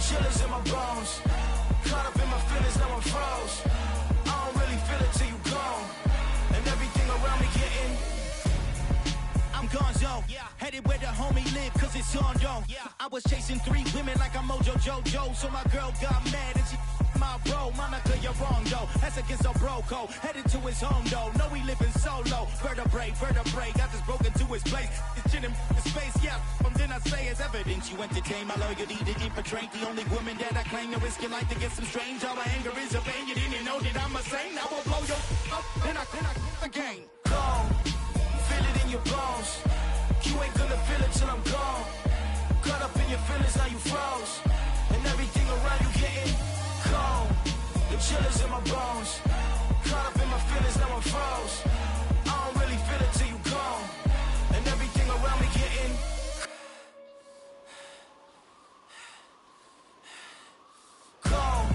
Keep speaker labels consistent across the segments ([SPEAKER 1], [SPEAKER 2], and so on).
[SPEAKER 1] chillers in my bones. Caught up in my feelings, now I'm froze. I don't really feel it till you gone. And everything around me getting. I'm gonzo, headed where the homie live, cause it's on though. I was chasing 3 women like I'm Mojo Jojo, so my girl got mad and she my bro. Monica, you're wrong though, that's against a bro code. Headed to his home though, know he living solo. Vertebrae, got this broken to his place. It's chin in space, then I say it's evidence you entertain my loyalty to infiltrate the only woman that I claim to risk your life to get some strange. All my anger is a pain, you didn't know that I'm a saint. I will blow your up, then I again. Gone, feel it in your bones. You ain't gonna feel it till I'm gone. Caught up in your feelings, now you froze. And everything around you getting cold. The chillers in my bones. Caught up in my feelings, now I'm froze. I don't really feel it till you gone. And everything around me getting cold.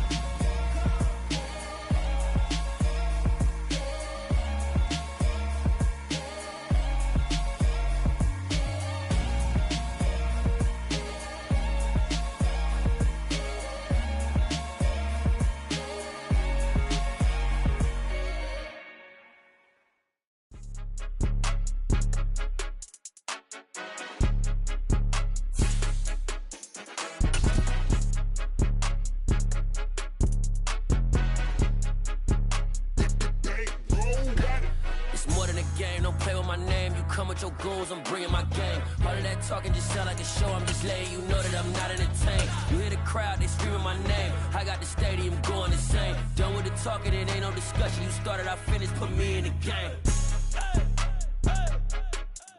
[SPEAKER 2] Your goals, I'm bringing my game. All of that talking just sound like a show. I'm just letting you know that I'm not entertained. You hear the crowd, they screaming my name. I got the stadium going insane. Done with the talking, it ain't no discussion. You started, I finished, put me in the game.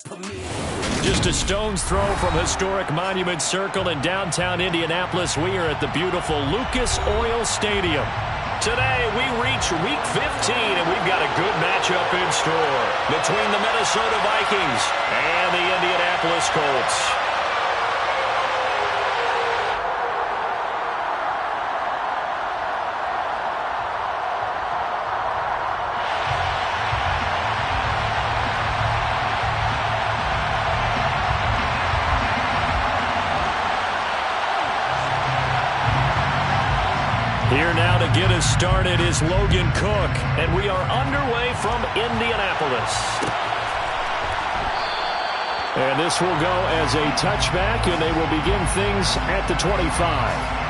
[SPEAKER 2] Put me in.
[SPEAKER 3] Just a stone's throw from historic Monument Circle in downtown Indianapolis. We are at the beautiful Lucas Oil Stadium. Today, we reach Week 15, and we've got a good matchup in store between the Minnesota Vikings and the Indianapolis Colts. Here now to get us started is Logan Cook, and we are underway from Indianapolis. And this will go as a touchback, and they will begin things at the 25.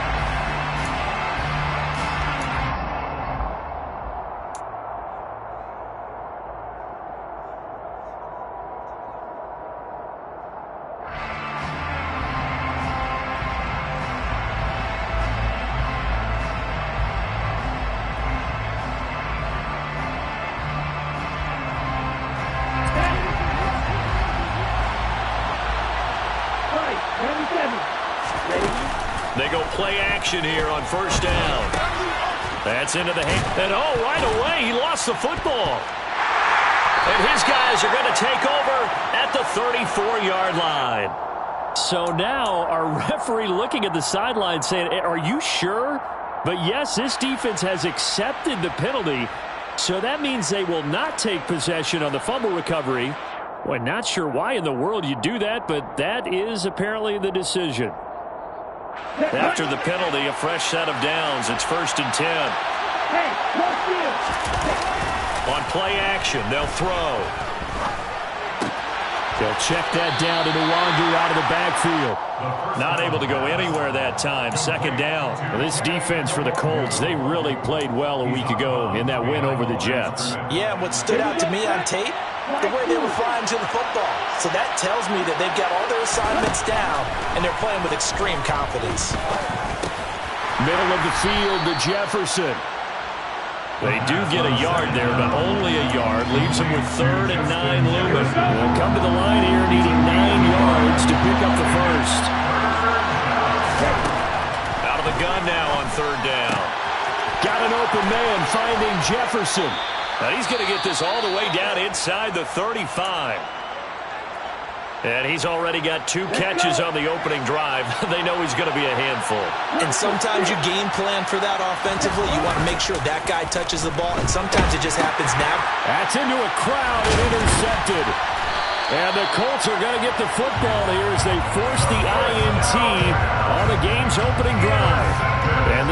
[SPEAKER 3] They go play action here on first down. That's into the hand. And right away, he lost the football. And his guys are going to take over at the 34-yard line. So now our referee looking at the sideline saying, are you sure? But yes, this defense has accepted the penalty. So that means they will not take possession on the fumble recovery. Well, not sure why in the world you do that, but that is apparently the decision. After the penalty, a fresh set of downs. It's 1st and 10. On play action, they'll throw. They'll check that down to Nwangu out of the backfield. Not able to go anywhere that time. 2nd down. Well, this defense for the Colts, they really played well a week ago in that win over the Jets.
[SPEAKER 4] Yeah, what stood out to me on tape, the way they were flying to the football. So that tells me that they've got all their assignments down, and they're playing with extreme confidence.
[SPEAKER 3] Middle of the field to Jefferson. They do get a yard there, but only a yard. Leaves them with 3rd and 9 looming. They'll come to the line here needing 9 yards to pick up the first. Out of the gun now on 3rd down. Got an open man finding Jefferson. Now he's going to get this all the way down inside the 35. And he's already got 2 catches on the opening drive. They know he's going to be a handful.
[SPEAKER 4] And sometimes you game plan for that offensively. You want to make sure that guy touches the ball, and sometimes it just happens now.
[SPEAKER 3] That's into a crowd and intercepted. And the Colts are going to get the football here as they force the INT on the game's opening drive.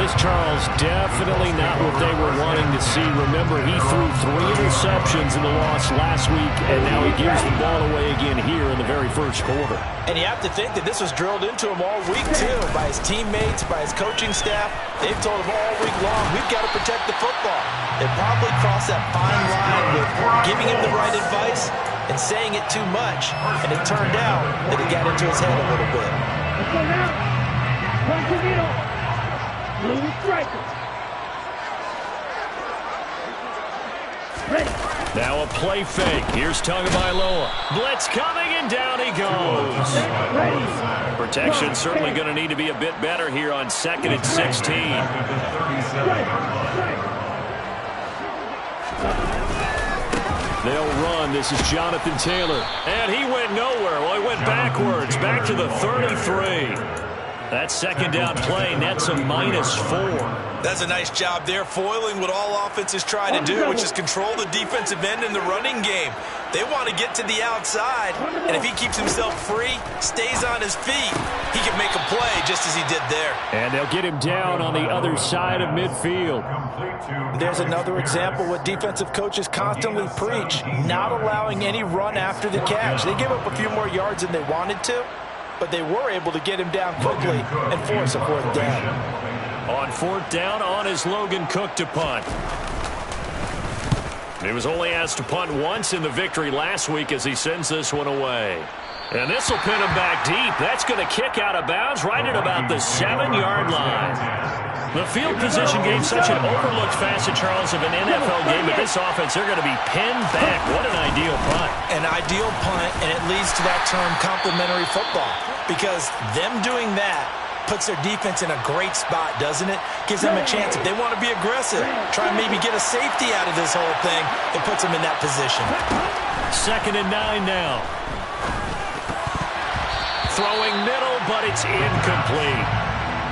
[SPEAKER 3] this, Charles, definitely not what they were wanting to see. Remember, he threw 3 interceptions in the loss last week, and now he gives the ball away again here in the very first quarter.
[SPEAKER 4] And you have to think that this was drilled into him all week, too, by his teammates, by his coaching staff. They've told him all week long, we've got to protect the football. They probably crossed that fine line with giving him the right advice and saying it too much, and it turned out that it got into his head a little bit.
[SPEAKER 3] Now a play fake. Here's Tagovailoa. Blitz coming, and down he goes. Protection certainly going to need to be a bit better here on 2nd and 16. They'll run. This is Jonathan Taylor. And he went nowhere. Well, he went backwards, back to the 33. That second down play nets a -4.
[SPEAKER 4] That's a nice job there, foiling what all offenses try to do, which is control the defensive end in the running game. They want to get to the outside, and if he keeps himself free, stays on his feet, he can make a play just as he did there.
[SPEAKER 3] And they'll get him down on the other side of midfield.
[SPEAKER 4] There's another example what defensive coaches constantly preach, not allowing any run after the catch. They give up a few more yards than they wanted to, but they were able to get him down quickly and force a 4th down.
[SPEAKER 3] On 4th down, on is Logan Cook to punt. He was only asked to punt once in the victory last week as he sends this one away. And this will pin him back deep. That's going to kick out of bounds right at about the 7-yard line. The field position game, such an overlooked facet, Charles, of an NFL game, but this offense, they're going to be pinned back. What an ideal punt.
[SPEAKER 4] An ideal punt, and it leads to that term complementary football, because them doing that puts their defense in a great spot, doesn't it? Gives them a chance. If they want to be aggressive, try and maybe get a safety out of this whole thing, it puts them in that position.
[SPEAKER 3] 2nd and 9 now. Throwing middle, but it's incomplete.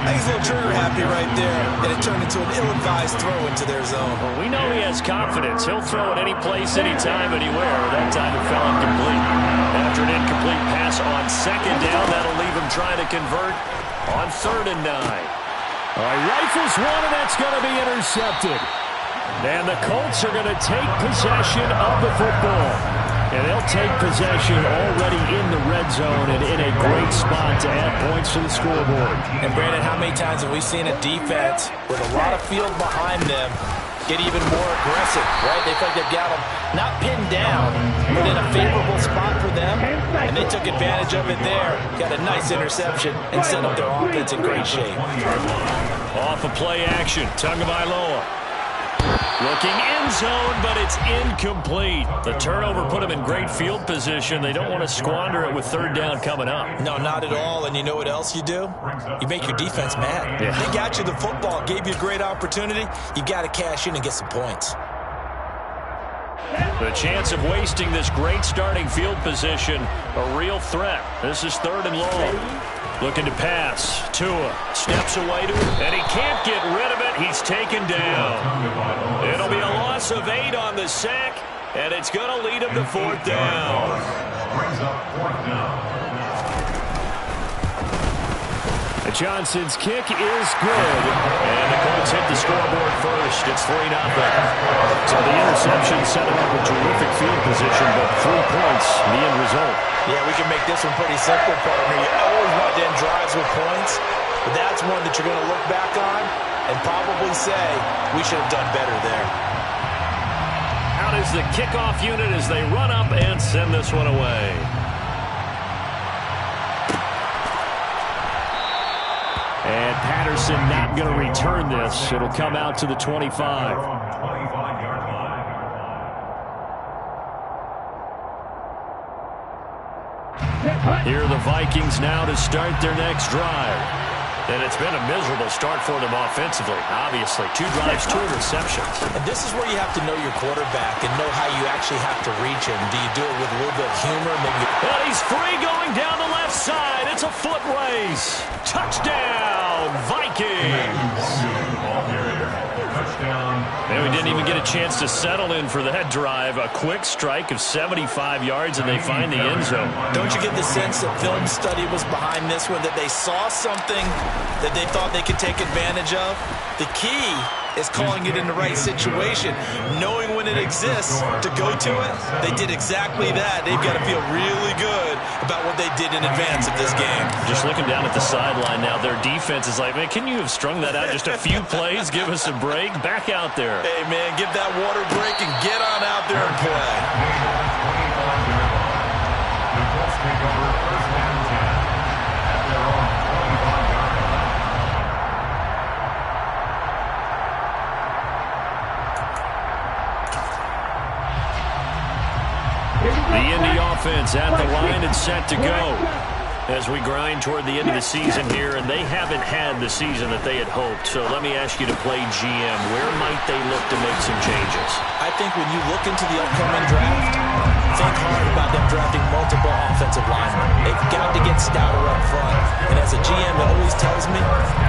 [SPEAKER 4] I think he's a little trigger happy right there, and it turned into an ill-advised throw into their zone.
[SPEAKER 3] Well, we know he has confidence. He'll throw it any place, anytime, anywhere. That time it fell incomplete. After an incomplete pass on 2nd down, that'll leave him trying to convert on 3rd and 9. All right, rifles one, and that's going to be intercepted. And the Colts are going to take possession of the football. And they'll take possession already in the red zone and in a great spot to add points to the scoreboard.
[SPEAKER 4] And, Brandon, how many times have we seen a defense with a lot of field behind them get even more aggressive, right? They feel like they've got them not pinned down, but in a favorable spot for them, and they took advantage of it there. Got a nice interception and set up their offense in great shape.
[SPEAKER 3] Off of play action, Tagovailoa. Looking end zone, but it's incomplete. The turnover put them in great field position. They don't want to squander it with 3rd down coming up.
[SPEAKER 4] No, not at all. And you know what else you do? You make your defense mad.
[SPEAKER 3] Yeah.
[SPEAKER 4] They got you the football, gave you a great opportunity. You got to cash in and get some points.
[SPEAKER 3] The chance of wasting this great starting field position, a real threat. This is 3rd and long. Looking to pass. Tua steps away to it, and he can't get rid of it. He's taken down. It'll be a loss of 8 on the sack, and it's going to lead him to 4th down. Johnson's kick is good, and the Colts hit the scoreboard first. It's 3-0. So the interception set him up with terrific field position, but 3 points, the end result.
[SPEAKER 4] Yeah, we can make this one pretty simple, partner. You always want to end drives with points, but that's one that you're going to look back on and probably say, we should have done better there.
[SPEAKER 3] Out is the kickoff unit as they run up and send this one away. And Patterson not going to return this. It'll come out to the 25. Here are the Vikings now to start their next drive. And it's been a miserable start for them offensively, obviously. 2 drives, 2 interceptions.
[SPEAKER 4] And this is where you have to know your quarterback and know how you actually have to reach him. Do you do it with a little bit of humor? Maybe.
[SPEAKER 3] And he's free going down the left side. It's a foot race. Touchdown, Vikings. And we didn't even get a chance to settle in for that drive. A quick strike of 75 yards, and they find the end zone.
[SPEAKER 4] Don't you get the sense that film study was behind this one, that they saw something that they thought they could take advantage of? The key is calling it in the right situation, knowing when it exists to go to it. They did exactly that. They've got to feel really good about what they did in advance of this game.
[SPEAKER 3] Just looking down at the sideline now, their defense is like, man, can you have strung that out just a few plays? Give us a break. Back out there.
[SPEAKER 4] Hey, man, give that water break and get on out there and play.
[SPEAKER 3] The Indy offense at the line and set to go as we grind toward the end of the season here, and they haven't had the season that they had hoped. So let me ask you to play GM. Where might they look to make some changes?
[SPEAKER 4] I think when you look into the upcoming draft, think hard about them drafting multiple offensive linemen. They've got to get stouter up front. And as a GM, it always tells me,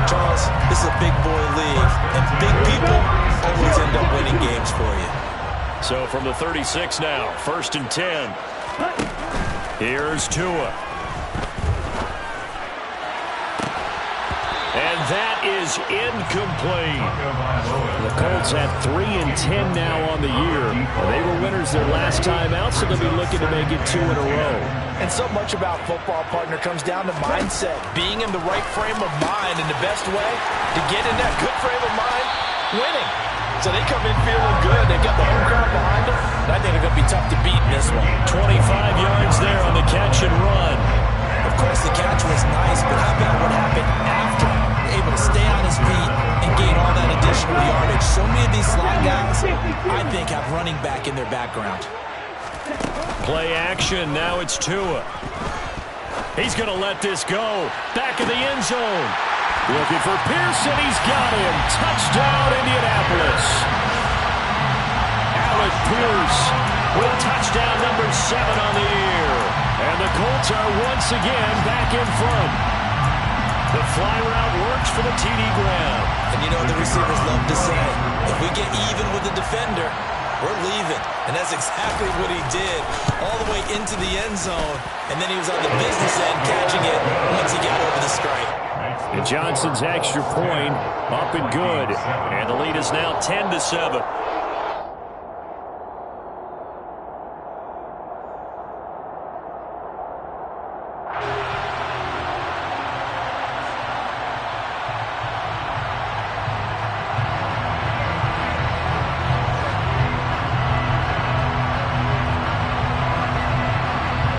[SPEAKER 4] Charles, this is a big boy league, and big people always end up winning games for you.
[SPEAKER 3] So from the 36 now, 1st and 10. Here's Tua. And that is incomplete. The Colts have 3 and 10 now on the year. They were winners their last time out, so they'll be looking to make it 2 in a row.
[SPEAKER 4] And so much about football, partner, comes down to mindset. Being in the right frame of mind, and the best way to get in that good frame of mind, winning. So they come in feeling good. They've got the home crowd behind them. And I think they're going to be tough to beat in this one.
[SPEAKER 3] 25 yards there on the catch and run.
[SPEAKER 4] Of course, the catch was nice, but how about what happened after? Able to stay on his feet and gain all that additional yardage. So many of these slot guys, I think, have running back in their background.
[SPEAKER 3] Play action. Now it's Tua. He's going to let this go. Back in the end zone. Looking for Pearson. He's got him. Touchdown, Indianapolis. Alec Pierce with touchdown number 7 on the year. And the Colts are once again back in front. The fly route works for the TD Graham.
[SPEAKER 4] And you know the receivers love to say, if we get even with the defender, we're leaving. And that's exactly what he did, all the way into the end zone. And then he was on the business end catching it once he got over the stripe.
[SPEAKER 3] And Johnson's extra point up and good. And the lead is now 10-7.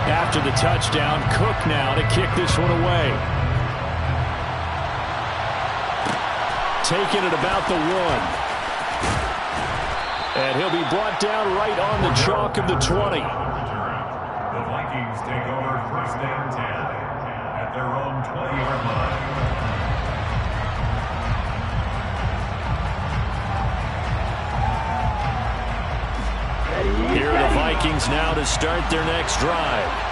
[SPEAKER 3] After the touchdown, Cook now to kick this one away. Taking it about the 1. And he'll be brought down right on the chalk of the 20.
[SPEAKER 5] The Vikings take over 1st and 10 at their own 20-yard line.
[SPEAKER 3] Here are the Vikings now to start their next drive.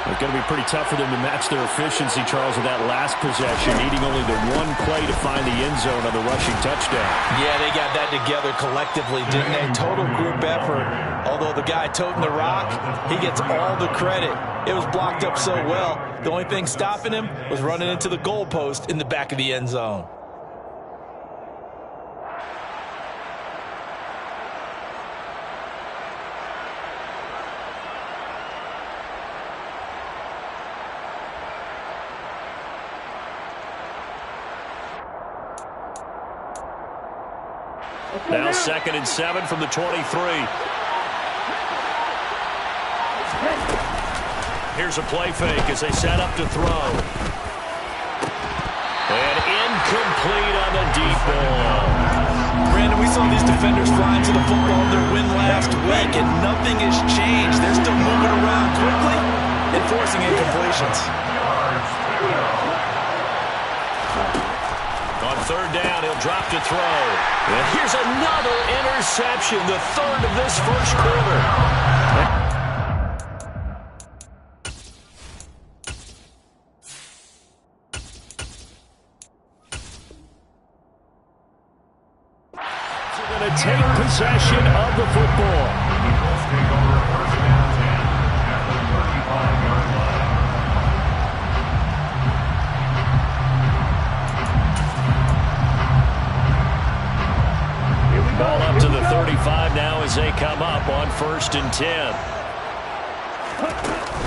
[SPEAKER 3] It's going to be pretty tough for them to match their efficiency, Charles, with that last possession, needing only the one play to find the end zone on the rushing touchdown. Yeah, they got that together collectively, didn't they? Total group effort. Although the guy toting the rock, he gets all the credit. It was blocked up so well. The only thing stopping him was running into the goalpost in the back of the end zone. Now 2nd and 7 from the 23. Here's a play fake as they set up to throw. And incomplete on the deep ball. Brandon, we saw these defenders flying to the football in their win last week, and nothing has changed. They're still moving around quickly and forcing incompletions. On 3rd down, he'll drop to throw. And here's another interception, the 3rd of this first quarter. to take possession of the football.
[SPEAKER 5] Eagles take over first down 10 at the 35-yard line.
[SPEAKER 3] Ball up to the 35 now as they come up on 1st and 10.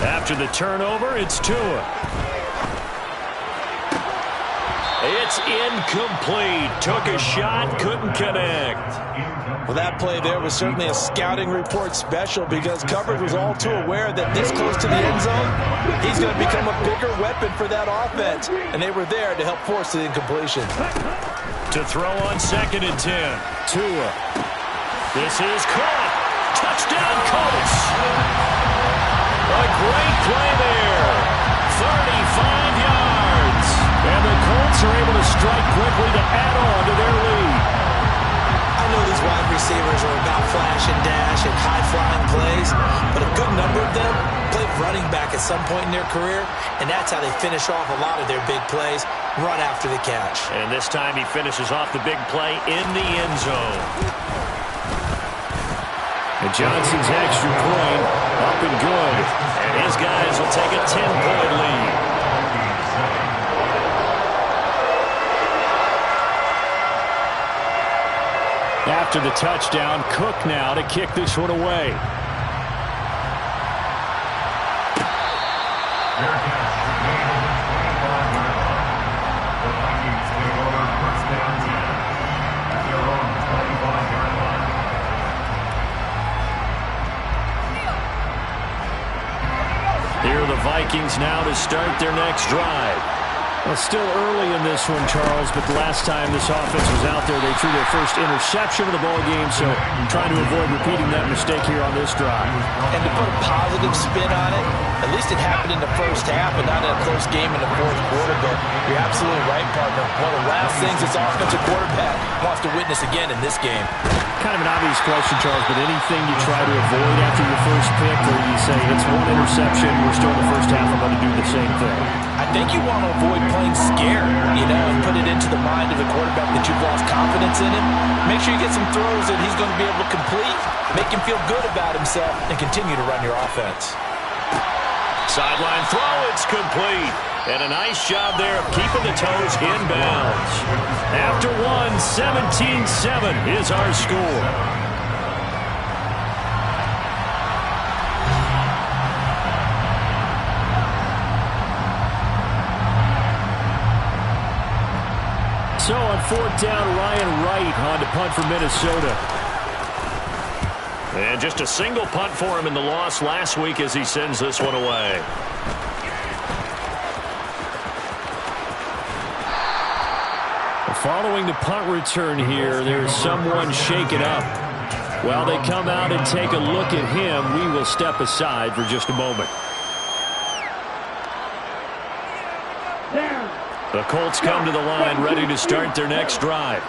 [SPEAKER 3] After the turnover, it's Tua. It's incomplete. Took a shot, couldn't connect.
[SPEAKER 4] Well, that play there was certainly a scouting report special because coverage was all too aware that this close to the end zone, he's going to become a bigger weapon for that offense. And they were there to help force the incompletion.
[SPEAKER 3] To throw on 2nd and 10. Tua. This is caught. Touchdown, Colts. A great play there. 35 yards. And the Colts are able to strike quickly to add on to their lead.
[SPEAKER 4] I know these wide receivers are about flash and dash and high-flying plays, but a good number of them played running back at some point in their career, and that's how they finish off a lot of their big plays, run after the catch.
[SPEAKER 3] And this time he finishes off the big play in the end zone. And Johnson's extra point up and good. And his guys will take a 10-point lead. After the touchdown, Cook now to kick this one away.
[SPEAKER 5] Fair catch. Made on the 25-yard line. The Vikings take over first down 10 at their own 25-yard line.
[SPEAKER 3] Here are the Vikings now to start their next drive. Well, still early in this one, Charles, but the last time this offense was out there, they threw their first interception of the ball game, so trying to avoid repeating that mistake here on this drive.
[SPEAKER 4] And to put a positive spin on it, at least it happened in the first half and not in a close game in the fourth quarter, but you're absolutely right, partner. One of the last things this offensive quarterback wants to witness again in this game.
[SPEAKER 3] Kind of an obvious question, Charles, but anything you try to avoid after your first pick, or you say it's one interception, we're still in the first half, I'm going to do the same thing?
[SPEAKER 4] I think you want to avoid playing scared, and put it into the mind of the quarterback that you've lost confidence in him. Make sure you get some throws that he's going to be able to complete, make him feel good about himself, and continue to run your offense.
[SPEAKER 3] Sideline throw, it's complete. And a nice job there of keeping the toes in bounds. After one, 17-7 is our score. So on 4th down, Ryan Wright on to punt for Minnesota. And just a single punt for him in the loss last week as he sends this one away. Following the punt return here, there's someone shaken up. While they come out and take a look at him, we will step aside for just a moment. The Colts come to the line ready to start their next drive.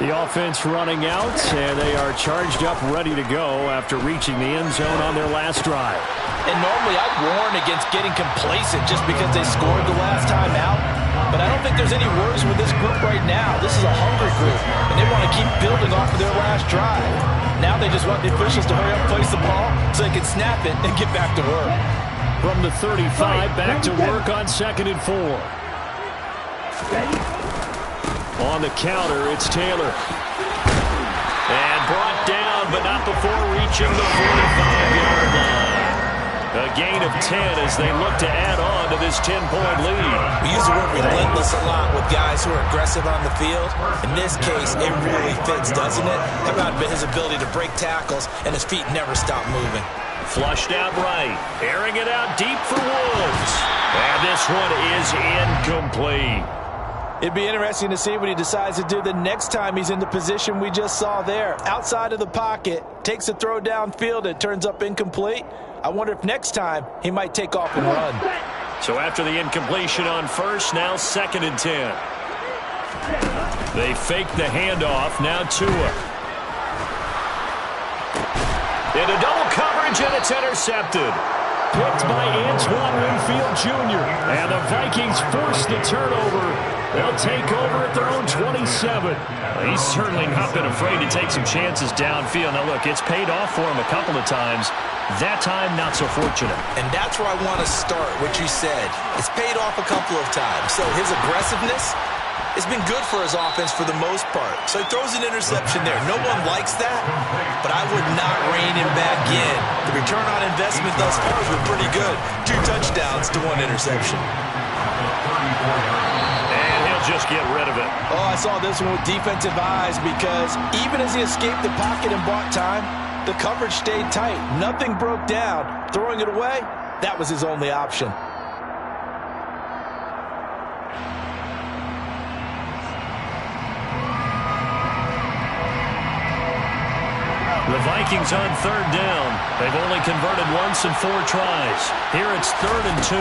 [SPEAKER 3] The offense running out, and they are charged up, ready to go after reaching the end zone on their last drive.
[SPEAKER 4] And normally I'd warn against getting complacent just because they scored the last time out. But I don't think there's any worries with this group right now. This is a hungry group, and they want to keep building off of their last drive. Now they just want the officials to hurry up, place the ball, so they can snap it and get back to work.
[SPEAKER 3] From the 35, back to work on 2nd and 4. On the counter, it's Taylor. And brought down, but not before reaching the 45-yard line. A gain of 10 as they look to add on to this 10-point lead.
[SPEAKER 4] We use the word relentless a lot with guys who are aggressive on the field. In this case, it really fits, doesn't it? How about his ability to break tackles and his feet never stop moving?
[SPEAKER 3] Flushed out right, airing it out deep for Woods. And this one is incomplete.
[SPEAKER 4] It'd be interesting to see what he decides to do the next time he's in the position we just saw there. Outside of the pocket, takes a throw downfield, it turns up incomplete. I wonder if next time he might take off and run.
[SPEAKER 3] So after the incompletion on first, now 2nd and 10. They fake the handoff, now Tua. Into double coverage, and it's intercepted. picked by Antoine Winfield Jr. And the Vikings force the turnover. They'll take over at their own 27.
[SPEAKER 6] He's certainly not been afraid to take some chances downfield. Now, look, it's paid off for him a couple of times. That time, not so fortunate.
[SPEAKER 4] And that's where I want to start, what you said. It's paid off a couple of times. So his aggressiveness has been good for his offense for the most part. So he throws an interception there. No one likes that, but I would not rein him back in. The return on investment thus far has been pretty good. 2 touchdowns to 1 interception.
[SPEAKER 3] And he'll just get rid of it.
[SPEAKER 4] Oh, I saw this one with defensive eyes because even as he escaped the pocket and bought time, the coverage stayed tight. Nothing broke down. Throwing it away, that was his only option.
[SPEAKER 3] The Vikings on 3rd down. They've only converted once in 4 tries. Here it's 3rd and 2.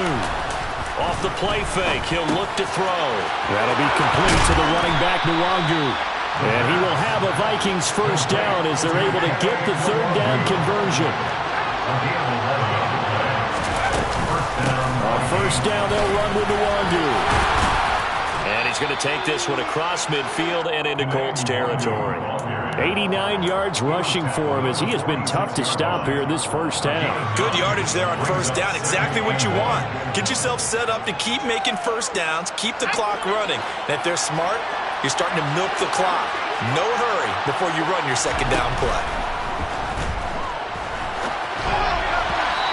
[SPEAKER 3] Off the play fake, he'll look to throw. That'll be complete to the running back, Nwangu. And he will have a Vikings first down as they're able to get the 3rd down conversion. On first down, they'll run with Nwangu. And he's going to take this one across midfield and into Colts territory. 89 yards rushing for him as he has been tough to stop here in this first half.
[SPEAKER 4] Good yardage there on first down. Exactly what you want. Get yourself set up to keep making first downs, keep the clock running. And if they're smart, you're starting to milk the clock. No hurry before you run your second down play.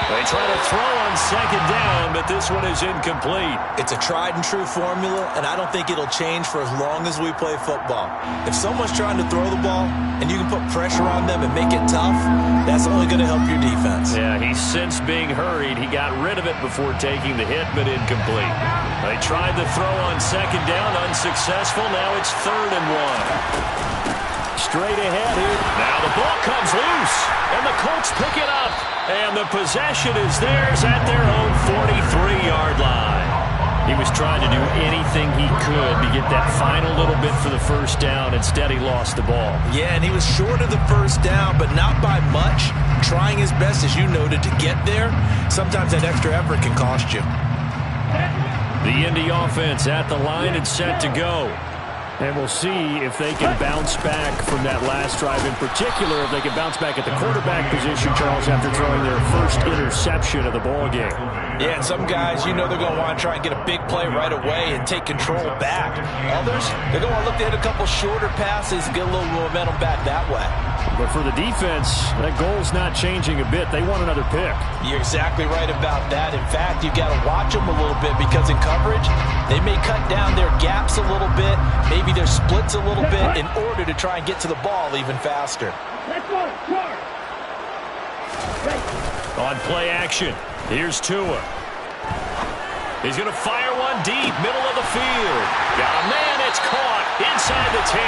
[SPEAKER 3] They try to throw on second down, but this one is incomplete.
[SPEAKER 4] It's a tried and true formula, and I don't think it'll change for as long as we play football. If someone's trying to throw the ball and you can put pressure on them and make it tough, that's only going to help your defense.
[SPEAKER 3] Yeah, he's since being hurried. He got rid of it before taking the hit, but incomplete. They tried to throw on second down, unsuccessful. Now it's 3rd and 1. Straight ahead here. Now the ball comes loose, and the Colts pick it up. And the possession is theirs at their own 43-yard line. He was trying to do anything he could to get that final little bit for the first down. Instead, he lost the ball.
[SPEAKER 4] Yeah, and he was short of the first down, but not by much. Trying his best, as you noted, to get there. Sometimes that extra effort can cost you.
[SPEAKER 3] The Indy offense at the line and set to go. And we'll see if they can bounce back from that last drive. In particular, if they can bounce back at the quarterback position, Charles, after throwing their first interception of the ballgame.
[SPEAKER 4] Yeah, and some guys, you know they're going to want to try and get a big play right away and take control back. Others, they're going to look to hit a couple shorter passes and get a little momentum back that way.
[SPEAKER 3] But for the defense, that goal's not changing a bit. They want another pick.
[SPEAKER 4] You're exactly right about that. In fact, you've got to watch them a little bit because in coverage, they may cut down their gaps a little bit, maybe their splits a little bit in order to try and get to the ball even faster.
[SPEAKER 3] On play action, here's Tua. He's going to fire one deep, middle of the field. Got a man, it's caught inside the 10.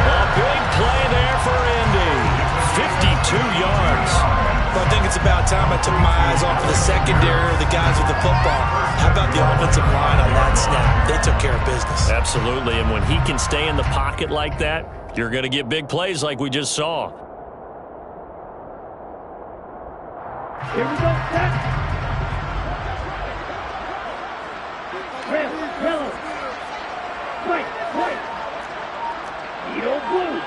[SPEAKER 3] A big play there for Indy. 52 yards.
[SPEAKER 4] Well, I think it's about time I took my eyes off of the secondary or the guys with the football. How about the offensive line on that snap? They took care of business.
[SPEAKER 3] Absolutely, and when he can stay in the pocket like that, you're going to get big plays like we just saw.
[SPEAKER 7] Here we go, set. Yellow. White. Eagle blue.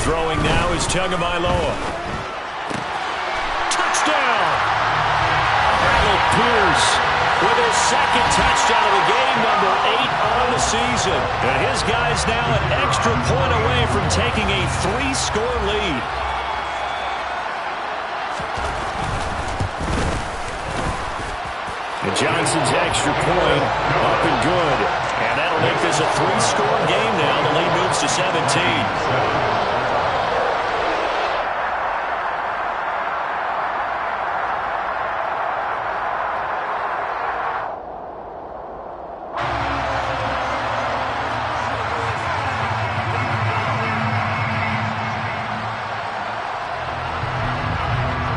[SPEAKER 3] Throwing now is Tagovailoa. Touchdown! Alec Pierce with his second touchdown of the game, number 8 on the season. And his guys now an extra point away from taking a 3-score lead. And Johnson's extra point up and good. And that'll make this a 3-score game now. The lead moves to 17.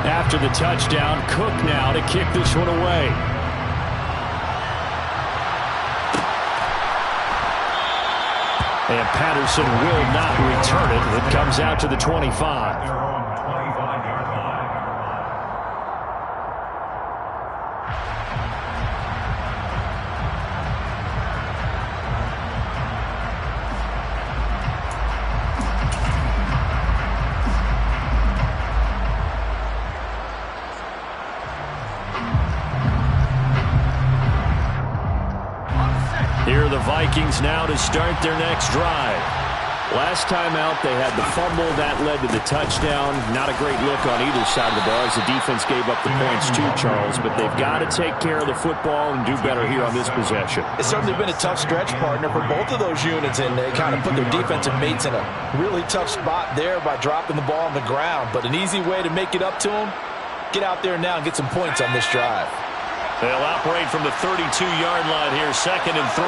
[SPEAKER 3] After the touchdown, Cook now to kick this one away. And Patterson will not return it. It comes out to the 25. Here are the Vikings now to start their next drive. Last time out, they had the fumble. That led to the touchdown. Not a great look on either side of the ball as the defense gave up the points too, Charles. But they've got to take care of the football and do better here on this possession.
[SPEAKER 4] It's certainly been a tough stretch, partner, for both of those units, and they kind of put their defensive mates in a really tough spot there by dropping the ball on the ground. But an easy way to make it up to them, get out there now and get some points on this drive.
[SPEAKER 3] They'll operate from the 32-yard line here, 2nd and 3.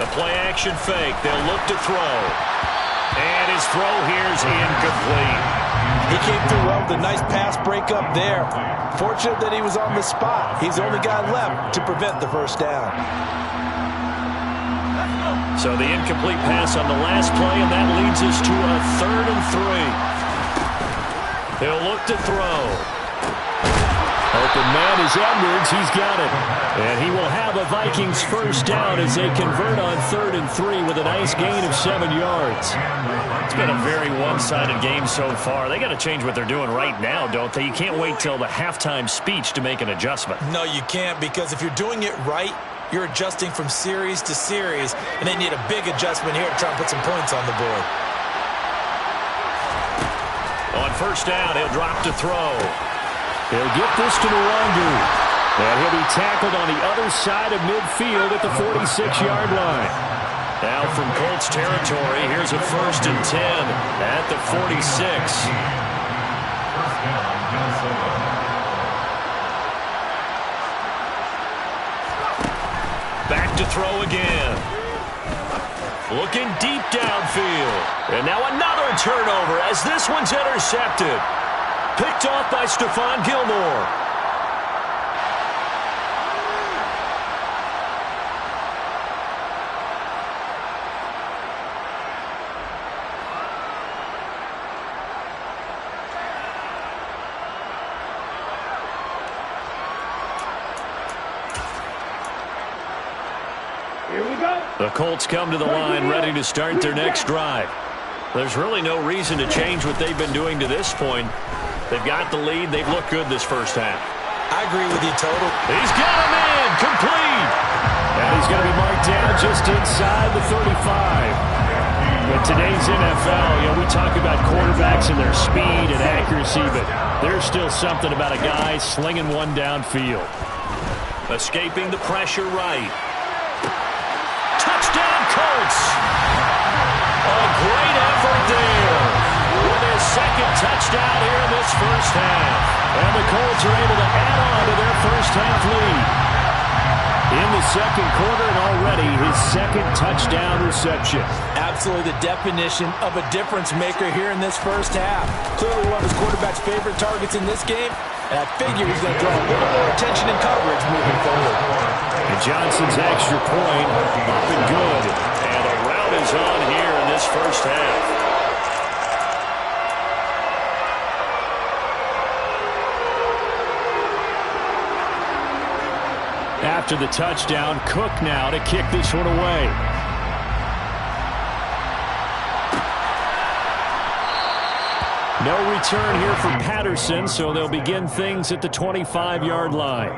[SPEAKER 3] The play-action fake. They'll look to throw. And his throw here's incomplete.
[SPEAKER 4] He came through well with a nice pass breakup there. Fortunate that he was on the spot. He's the only guy left to prevent the first down.
[SPEAKER 3] So the incomplete pass on the last play, and that leads us to a 3rd and 3. He'll look to throw. Open man is Edwards. He's got it. And he will have a Vikings first down as they convert on 3rd and 3 with a nice gain of 7 yards. It's been a very one-sided game so far. They got to change what they're doing right now, don't they? You can't wait till the halftime speech to make an adjustment.
[SPEAKER 4] No, you can't, because if you're doing it right, you're adjusting from series to series, and they need a big adjustment here to try and put some points on the board.
[SPEAKER 3] On first down, he'll drop to throw. He'll get this to Nwangu. And he'll be tackled on the other side of midfield at the 46-yard line. Now from Colts territory, here's a 1st and 10 at the 46. Back to throw again. Looking deep downfield. And now another turnover as this one's intercepted. Picked off by Stephon Gilmore.
[SPEAKER 7] Here we go.
[SPEAKER 3] The Colts come to the line ready to start their next drive. There's really no reason to change what they've been doing to this point. They've got the lead. They've looked good this first half.
[SPEAKER 4] I agree with you, Total.
[SPEAKER 3] He's got him in. Complete. And he's going to be marked down just inside the 35. But today's NFL, we talk about quarterbacks and their speed and accuracy, but there's still something about a guy slinging one downfield. Escaping the pressure right. Touchdown, Colts. A great effort there. With his 2nd touchdown here in this first half. And the Colts are able to add on to their first half lead. In the 2nd quarter, and already his 2nd touchdown reception.
[SPEAKER 4] Absolutely the definition of a difference maker here in this first half. Clearly one of his quarterback's favorite targets in this game. And I figure he's going to draw a little more attention and coverage moving forward.
[SPEAKER 3] And Johnson's extra point up and good. And a rout is on here in this first half. After the touchdown, Cook now to kick this one away. No return here from Patterson, so they'll begin things at the 25-yard line.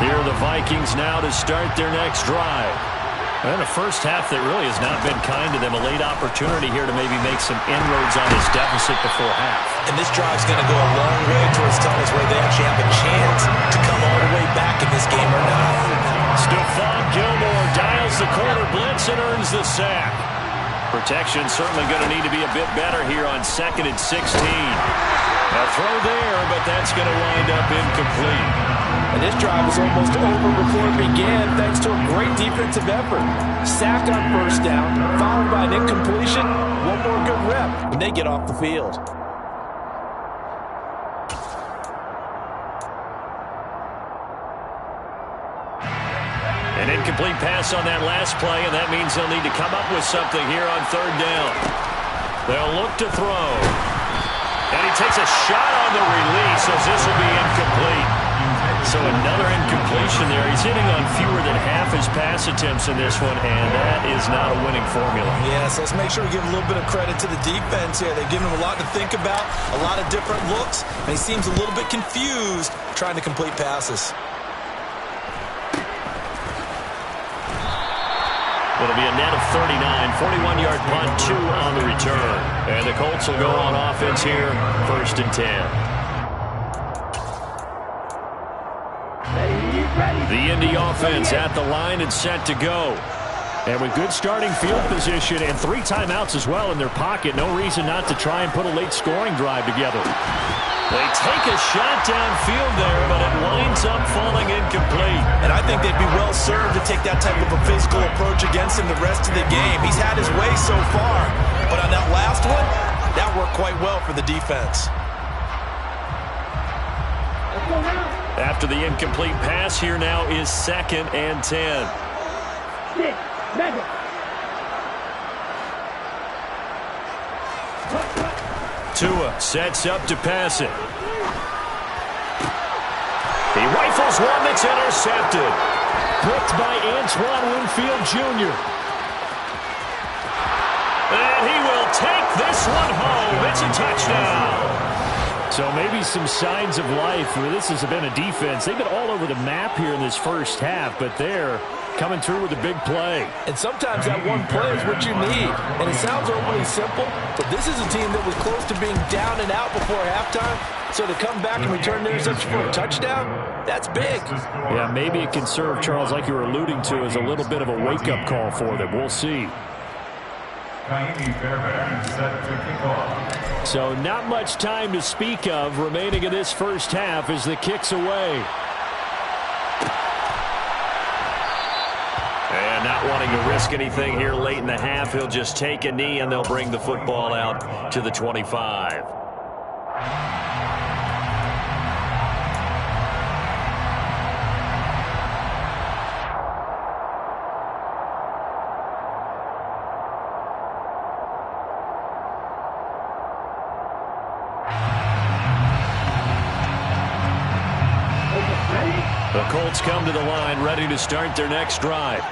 [SPEAKER 3] Here are the Vikings now to start their next drive. And a first half that really has not been kind to them. A late opportunity here to maybe make some inroads on this deficit before half.
[SPEAKER 4] And this drive's going to go a long way towards telling us whether they actually have a chance to come all the way back in this game or not.
[SPEAKER 3] Stephon Gilmore dials the corner blitz and earns the sack. Protection certainly going to need to be a bit better here on 2nd and 16. A throw there, but that's going to wind up incomplete.
[SPEAKER 4] And this drive is almost over before it began thanks to a great defensive effort. Sack on first down, followed by an incompletion. One more good rep, and they get off the field.
[SPEAKER 3] An incomplete pass on that last play, and that means they'll need to come up with something here on 3rd down. They'll look to throw. And he takes a shot on the release as this will be incomplete.
[SPEAKER 6] So another incompletion there. He's hitting on fewer than half his pass attempts in this one, and that is not a winning formula.
[SPEAKER 4] Yeah, so let's make sure we give a little bit of credit to the defense here. They've given him a lot to think about, a lot of different looks, and he seems a little bit confused trying to complete passes.
[SPEAKER 3] It'll be a net of 39, 41-yard punt, 2 on the return. And the Colts will go on offense here, 1st and 10. The Indy offense at the line and set to go. And with good starting field position and 3 timeouts as well in their pocket, no reason not to try and put a late scoring drive together. They take a shot downfield there, but it winds up falling incomplete.
[SPEAKER 4] And I think they'd be well served to take that type of a physical approach against him the rest of the game. He's had his way so far, but on that last one, that worked quite well for the defense.
[SPEAKER 3] After the incomplete pass, here now is 2nd and 10. Tua sets up to pass it. He rifles one that's intercepted.
[SPEAKER 6] Picked by Antoine Winfield Jr.
[SPEAKER 3] And he will take this one home. It's a touchdown.
[SPEAKER 6] So maybe some signs of life. This has been a defense. They've been all over the map here in this first half, but they're coming through with a big play.
[SPEAKER 4] And sometimes that one play is what you need. And it sounds overly simple, but this is a team that was close to being down and out before halftime. So to come back and return the interception for a touchdown, that's big.
[SPEAKER 6] Yeah, maybe it can serve, Charles, like you were alluding to, as a little bit of a wake-up call for them. We'll see. So not much time to speak of remaining in this first half as the kick's away.
[SPEAKER 3] And not wanting to risk anything here late in the half, he'll just take a knee and they'll bring the football out to the 25. The Colts come to the line ready to start their next drive.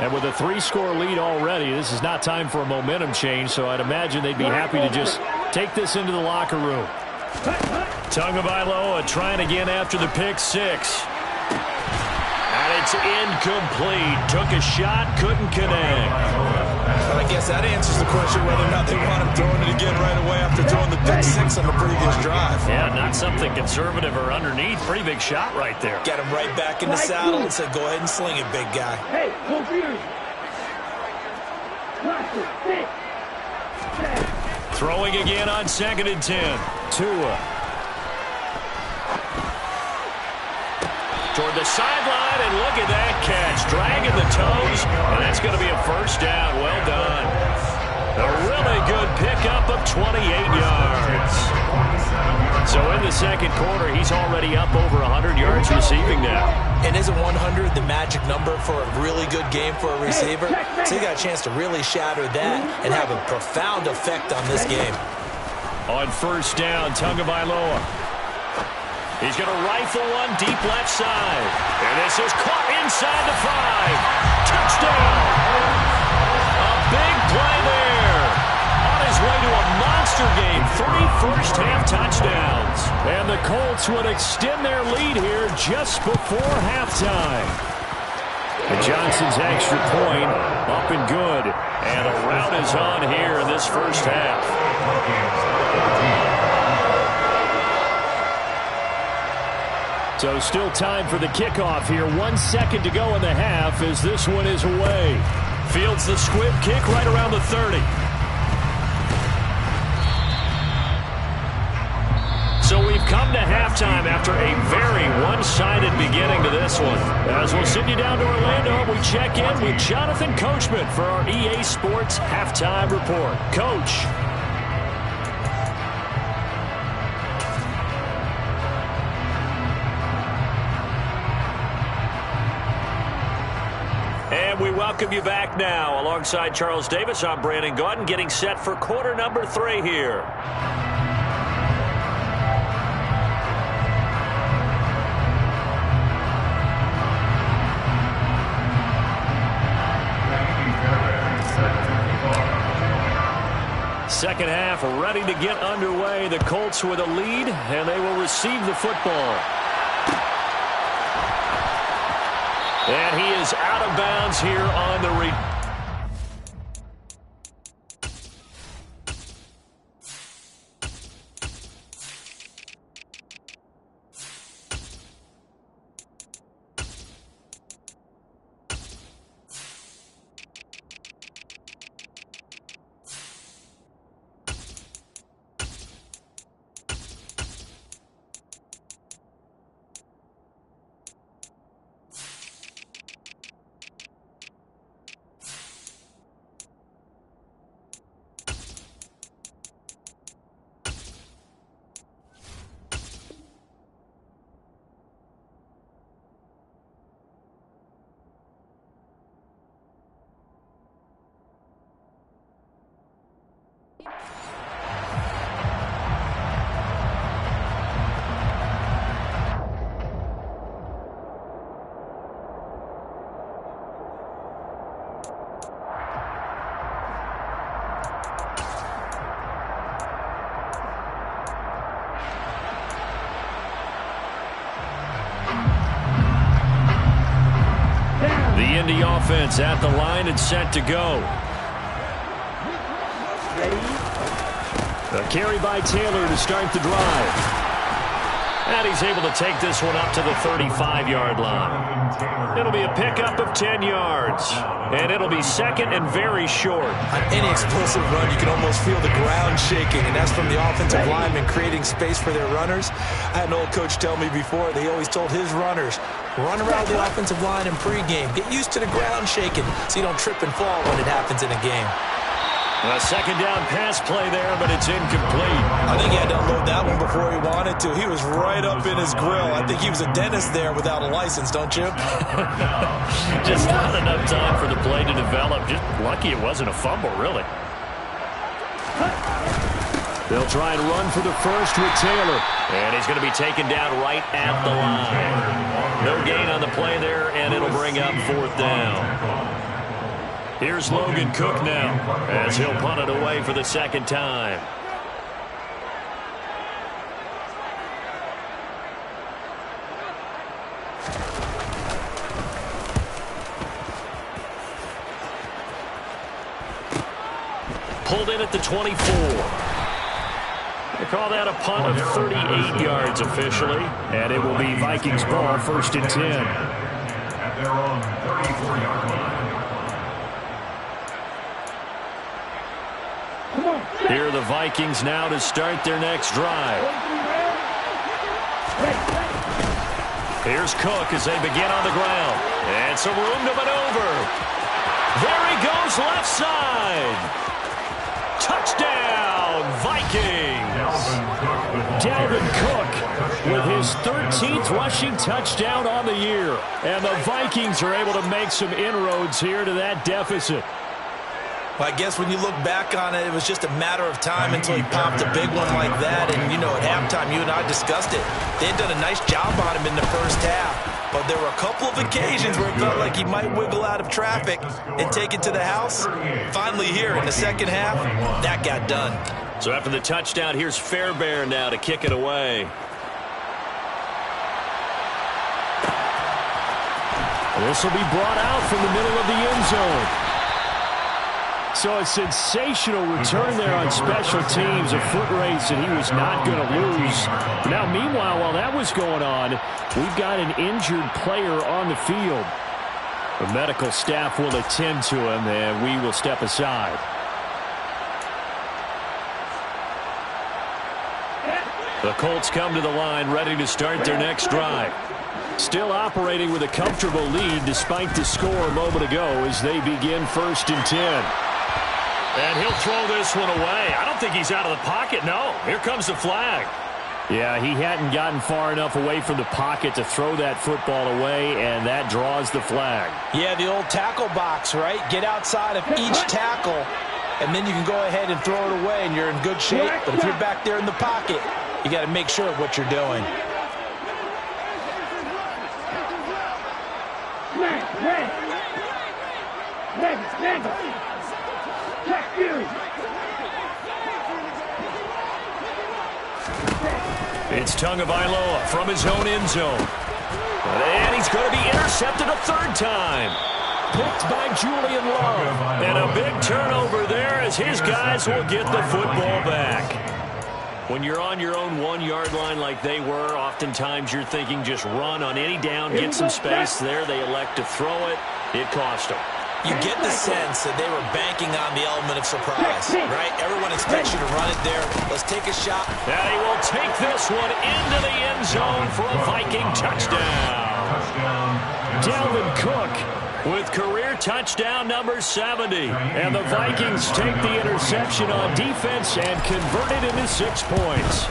[SPEAKER 3] And with a 3-score lead already, this is not time for a momentum change, so I'd imagine they'd be happy to just take this into the locker room. Tagovailoa trying again after the pick 6. And it's incomplete. Took a shot, couldn't connect.
[SPEAKER 4] But I guess that answers the question whether or not they want him throwing it again right away after throwing the pick 6 on the previous drive.
[SPEAKER 3] Yeah, not something conservative or underneath. Pretty big shot right there.
[SPEAKER 4] Got him right back in the saddle and said, go ahead and sling it, big guy.
[SPEAKER 7] Hey, go for you.
[SPEAKER 3] Throwing again on 2nd and 10. Tua. Toward the sideline, and look at that catch. Dragging the toes, and that's going to be a first down. Well done. A really good pickup of 28 yards. So in the second quarter, he's already up over 100 yards receiving now.
[SPEAKER 4] And isn't 100 the magic number for a really good game for a receiver? So he got a chance to really shatter that and have a profound effect on this game.
[SPEAKER 3] On first down, Tagovailoa. He's going to rifle one deep left side. And this is caught inside the 5. Touchdown! A big play there. On his way to a monster game. 3 first-half touchdowns. And the Colts would extend their lead here just before halftime. And Johnson's extra point up and good. And a rout is on here in this first half. So still time for the kickoff here. 1 second to go in the half as this one is away. Fields the squib kick right around the 30. So we've come to halftime after a very one-sided beginning to this one. As we'll send you down to Orlando, we check in with Jonathan Coachman for our EA Sports Halftime Report. Coach. And we welcome you back now. Alongside Charles Davis, I'm Brandon Gaudin, getting set for quarter number 3 here. Second half ready to get underway. The Colts with a lead, and they will receive the football. And he is out of bounds here on the Indy offense at the line and set to go. A carry by Taylor to start the drive. And he's able to take this one up to the 35-yard line. It'll be a pickup of 10 yards. And it'll be second and very short.
[SPEAKER 4] On any explosive run, you can almost feel the ground shaking, and that's from the offensive linemen creating space for their runners. I had an old coach tell me before, they always told his runners, run around the offensive line in pregame. Get used to the ground shaking so you don't trip and fall when it happens in a game.
[SPEAKER 3] A second down pass play there, but it's incomplete.
[SPEAKER 4] I think he had to unload that one before he wanted to. He was right up in his grill. I think he was a dentist there without a license, don't you?
[SPEAKER 3] Just not enough time for the play to develop. Just lucky it wasn't a fumble, really. They'll try and run for the first with Taylor. And he's going to be taken down right at the line. No gain on the play there, and it'll bring up fourth down. Here's Logan Cook now as he'll punt it away for the second time. Pulled in at the 24. They call that a punt of 38 yards officially, and it will be Vikings ball, 1st and 10.
[SPEAKER 5] At their own 34-yard line.
[SPEAKER 3] Here are the Vikings now to start their next drive. Here's Cook as they begin on the ground. And some room to maneuver. There he goes left side. Touchdown, Vikings. Dalvin Cook with his 13th rushing touchdown on the year. And the Vikings are able to make some inroads here to that deficit.
[SPEAKER 4] Well, I guess when you look back on it, it was just a matter of time until he popped a big one like that. And, you know, at halftime, you and I discussed it. They had done a nice job on him in the first half. But there were a couple of occasions where it felt like he might wiggle out of traffic and take it to the house. Finally here in the second half, that got done.
[SPEAKER 3] So after the touchdown, here's Fairbairn now to kick it away. This will be brought out from the middle of the end zone. So a sensational return there on special teams, a foot race that he was not going to lose. Now, meanwhile, while that was going on, we've got an injured player on the field. The medical staff will attend to him, and we will step aside. The Colts come to the line, ready to start their next drive. Still operating with a comfortable lead despite the score a moment ago as they begin 1st and 10. And he'll throw this one away. I don't think he's out of the pocket. No, here comes the flag. Yeah, he hadn't gotten far enough away from the pocket to throw that football away, and that draws the flag.
[SPEAKER 4] Yeah, the old tackle box, right? Get outside of each tackle, and then you can go ahead and throw it away, and you're in good shape. But if you're back there in the pocket, you got to make sure of what you're doing.
[SPEAKER 3] It's Tagovailoa from his own end zone. And he's going to be intercepted a third time. Picked by Julian Love. And a big turnover there as his guys will get the football back. When you're on your own 1-yard line like they were, oftentimes you're thinking just run on any down, get some space. There they elect to throw it. It cost them.
[SPEAKER 4] You get the sense that they were banking on the element of surprise, right? Everyone expects you to run it there. Let's take a shot.
[SPEAKER 3] And he will take this one into the end zone for a Viking touchdown. Dalvin Cook with career touchdown number 70. And the Vikings take the interception on defense and convert it into 6 points.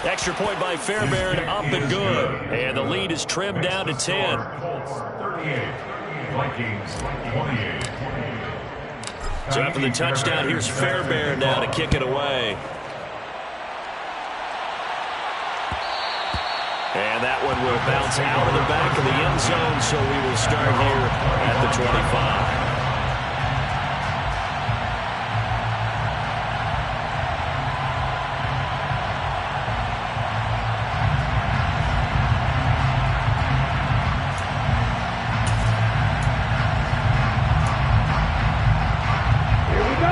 [SPEAKER 3] Extra point by Fairbairn, up and good. And the lead is trimmed down to 10. So after the touchdown, here's Fairbairn now to kick it away. And that one will bounce out of the back of the end zone, so we will start here at the 25.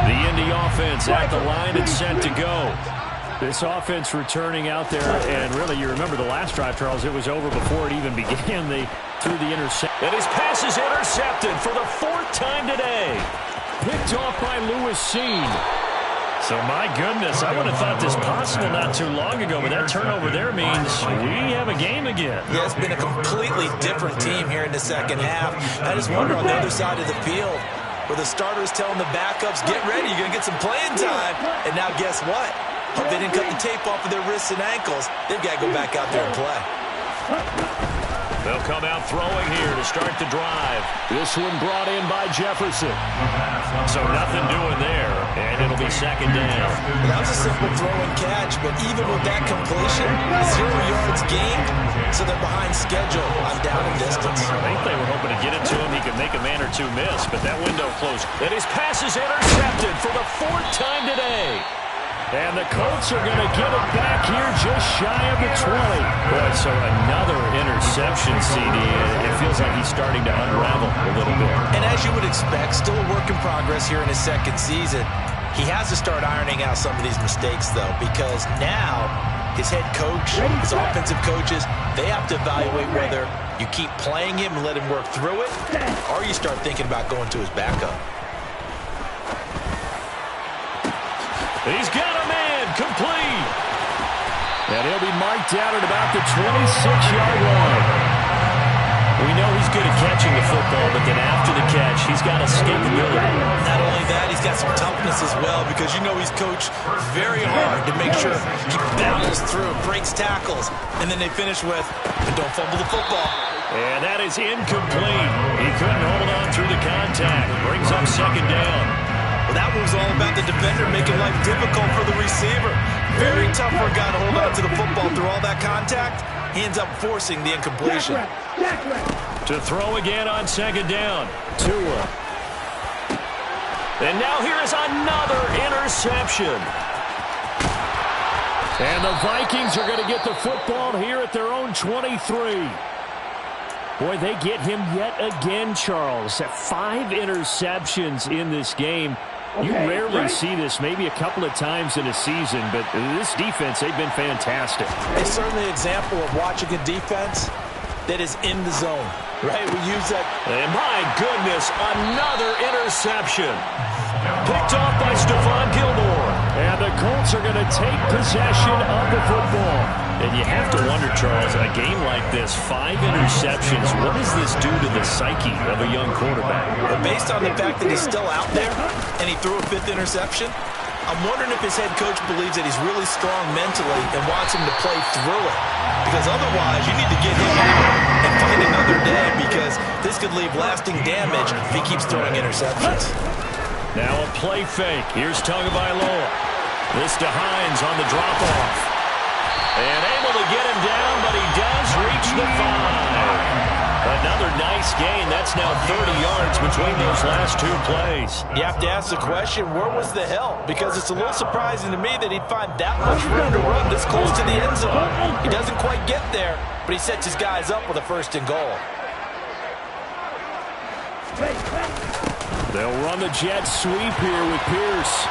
[SPEAKER 3] The Indy offense at the line and set to go. This offense returning out there, and really, you remember the last drive, Charles, it was over before it even began. They threw the interception. And his pass is intercepted for the 4th time today. Picked off by Lewis Cine. So, my goodness, I would have thought this possible not too long ago, but that turnover there means we have a game again.
[SPEAKER 4] Yeah, it's been a completely different team here in the second half. I just wonder on the other side of the field, where the starters telling the backups, get ready, you're going to get some playing time. And now guess what? Hope they didn't cut the tape off of their wrists and ankles. They've got to go back out there and play.
[SPEAKER 3] They'll come out throwing here to start the drive. This one brought in by Jefferson. So nothing doing there, and it'll be second down.
[SPEAKER 4] That was a simple throw and catch, but even with that completion, 0 yards gained, so they're behind schedule on down and distance.
[SPEAKER 3] I think they were hoping to get it to him. He could make a man or two miss, but that window closed. And his pass is intercepted for the 4th time today. And the Colts are going to get it back here just shy of the 20. Boy, so another interception, CD. It feels like he's starting to unravel a little bit.
[SPEAKER 4] And as you would expect, still a work in progress here in his second season. He has to start ironing out some of these mistakes, though, because now his head coach, his offensive coaches, they have to evaluate whether you keep playing him and let him work through it, or you start thinking about going to his backup.
[SPEAKER 3] He's got a man complete. And he'll be marked out at about the 26-yard line. We know he's good at catching the football, but then after the catch, he's got escapability.
[SPEAKER 4] Not only that, he's got some toughness as well, because you know he's coached very hard to make sure he battles through, breaks tackles, and then they finish with, and don't fumble the football.
[SPEAKER 3] And that is incomplete. He couldn't hold on through the contact. Brings up second down.
[SPEAKER 4] Well, that was all about the defender making life difficult for the receiver. Very tough for a guy to hold on to the football through all that contact. He ends up forcing the incompletion.
[SPEAKER 3] To throw again on second down. Tua. And now here is another interception. And the Vikings are going to get the football here at their own 23. Boy, they get him yet again, Charles. 5 interceptions in this game. You rarely see this, maybe a couple of times in a season, but this defense, they've been fantastic.
[SPEAKER 4] It's certainly an example of watching a defense that is in the zone, right? We use that.
[SPEAKER 3] And my goodness, another interception. Picked off by Stephon Gilmore. And the Colts are going to take possession of the football. And you have to wonder, Charles, a game like this, 5 interceptions, what does this do to the psyche of a young quarterback?
[SPEAKER 4] But based on the fact that he's still out there and he threw a 5th interception, I'm wondering if his head coach believes that he's really strong mentally and wants him to play through it. Because otherwise, you need to get him out and find another day, because this could leave lasting damage if he keeps throwing interceptions.
[SPEAKER 3] Now a play fake. Here's Tagovailoa. This to Hines on the drop-off. And able to get him down, but he does reach the 5. Another nice gain. That's now 30 yards between those last two plays.
[SPEAKER 4] You have to ask the question, where was the help? Because it's a little surprising to me that he'd find that much room to run this close to the end zone. He doesn't quite get there, but he sets his guys up with a 1st and goal.
[SPEAKER 6] They'll run the jet sweep here with Pierce.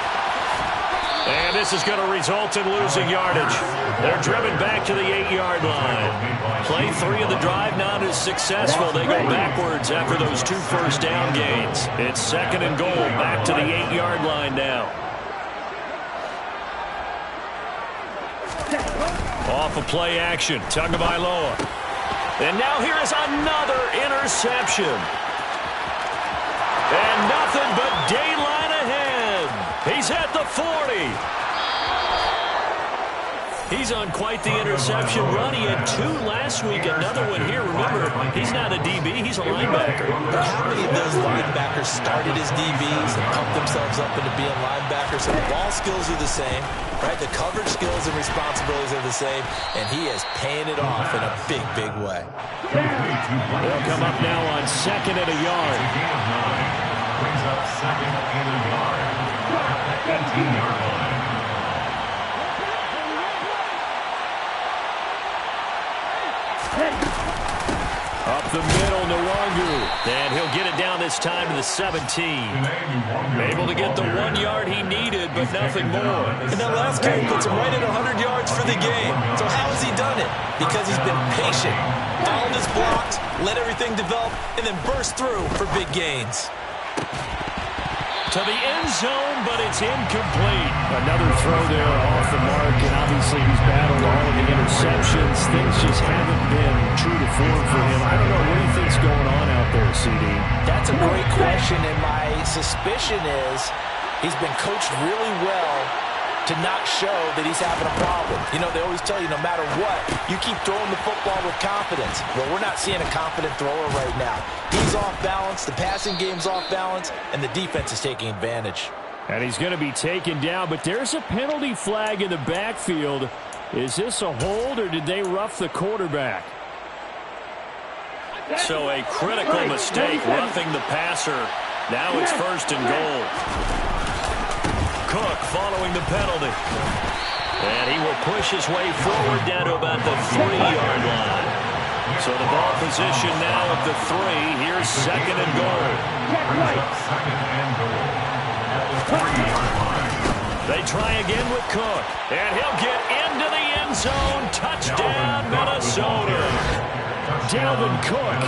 [SPEAKER 3] And this is going to result in losing yardage. They're driven back to the 8-yard line. Play 3 of the drive not as successful. They go backwards after those 2 first down gains. It's 2nd and goal, back to the 8-yard line now. Off of play action, Tagovailoa. And now here is another interception. And nothing but daylight ahead. He's at the 40. He's on quite the interception run. He had 2 last week, another one here. Remember, he's not a DB, he's a linebacker.
[SPEAKER 4] But how many of those linebackers started as DBs and pumped themselves up into being linebackers? So the ball skills are the same, right? The coverage skills and responsibilities are the same, and he is paying it off in a big, big way.
[SPEAKER 6] They'll come up now on 2nd and a yard.
[SPEAKER 5] Brings up 2nd and a yard. 18-yard line.
[SPEAKER 6] Up the middle, Nwangu.
[SPEAKER 3] And he'll get it down this time to the 17. Able to get the 1 yard he needed, but nothing more.
[SPEAKER 4] And that last carry puts him right at 100 yards for the game. So how has he done it? Because he's been patient, followed his blocks, let everything develop, and then burst through for big gains.
[SPEAKER 3] To the end zone, but it's incomplete.
[SPEAKER 6] Another throw there off the mark, and obviously he's battled all of the interceptions. Things just haven't been true to form for him. I don't know what he thinks going on out there, CD.
[SPEAKER 4] That's a great question, and my suspicion is he's been coached really well to not show that he's having a problem. You know, they always tell you no matter what, you keep throwing the football with confidence. Well, we're not seeing a confident thrower right now. He's off balance, the passing game's off balance, and the defense is taking advantage.
[SPEAKER 6] And he's going to be taken down, but there's a penalty flag in the backfield. Is this a hold, or did they rough the quarterback?
[SPEAKER 3] So a critical mistake, roughing the passer. Now it's 1st and goal. Cook following the penalty. And he will push his way forward down to about the 3-yard line. So the ball position now at the 3. Here's 2nd and goal.
[SPEAKER 5] 2nd and goal. At the 3-yard line.
[SPEAKER 3] They try again with Cook. And he'll get into the end zone. Touchdown, Minnesota.
[SPEAKER 6] Dalvin Cook,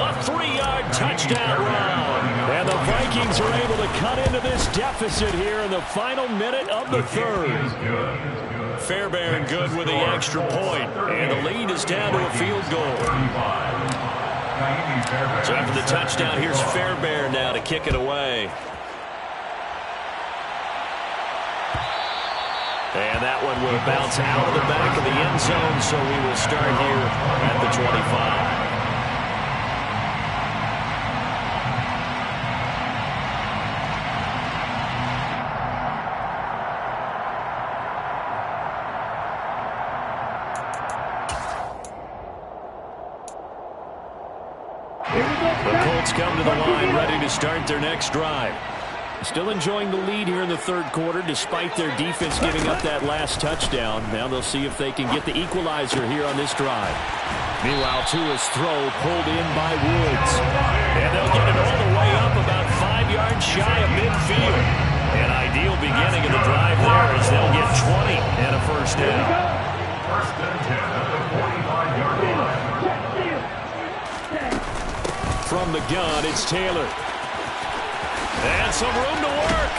[SPEAKER 3] a 3-yard touchdown run.
[SPEAKER 6] And the Vikings are able to cut into this deficit here in the final minute of the 3rd.
[SPEAKER 3] Fairbairn good with the extra point, and the lead is down to a field goal. So after the touchdown, here's Fairbairn now to kick it away. And that one will bounce out of the back of the end zone, so we will start here at the 25. The Colts come to the line, ready to start their next drive.
[SPEAKER 6] Still enjoying the lead here in the 3rd quarter, despite their defense giving up that last touchdown. Now they'll see if they can get the equalizer here on this drive. Meanwhile, Tua's throw pulled in by Woods.
[SPEAKER 3] And they'll get it all the way up about 5 yards shy of midfield. An ideal beginning of the drive there as they'll get 20 and a 1st down.
[SPEAKER 5] 1st and 10 at the 45-yard line.
[SPEAKER 6] From the gun, it's Taylor.
[SPEAKER 3] And some room to work.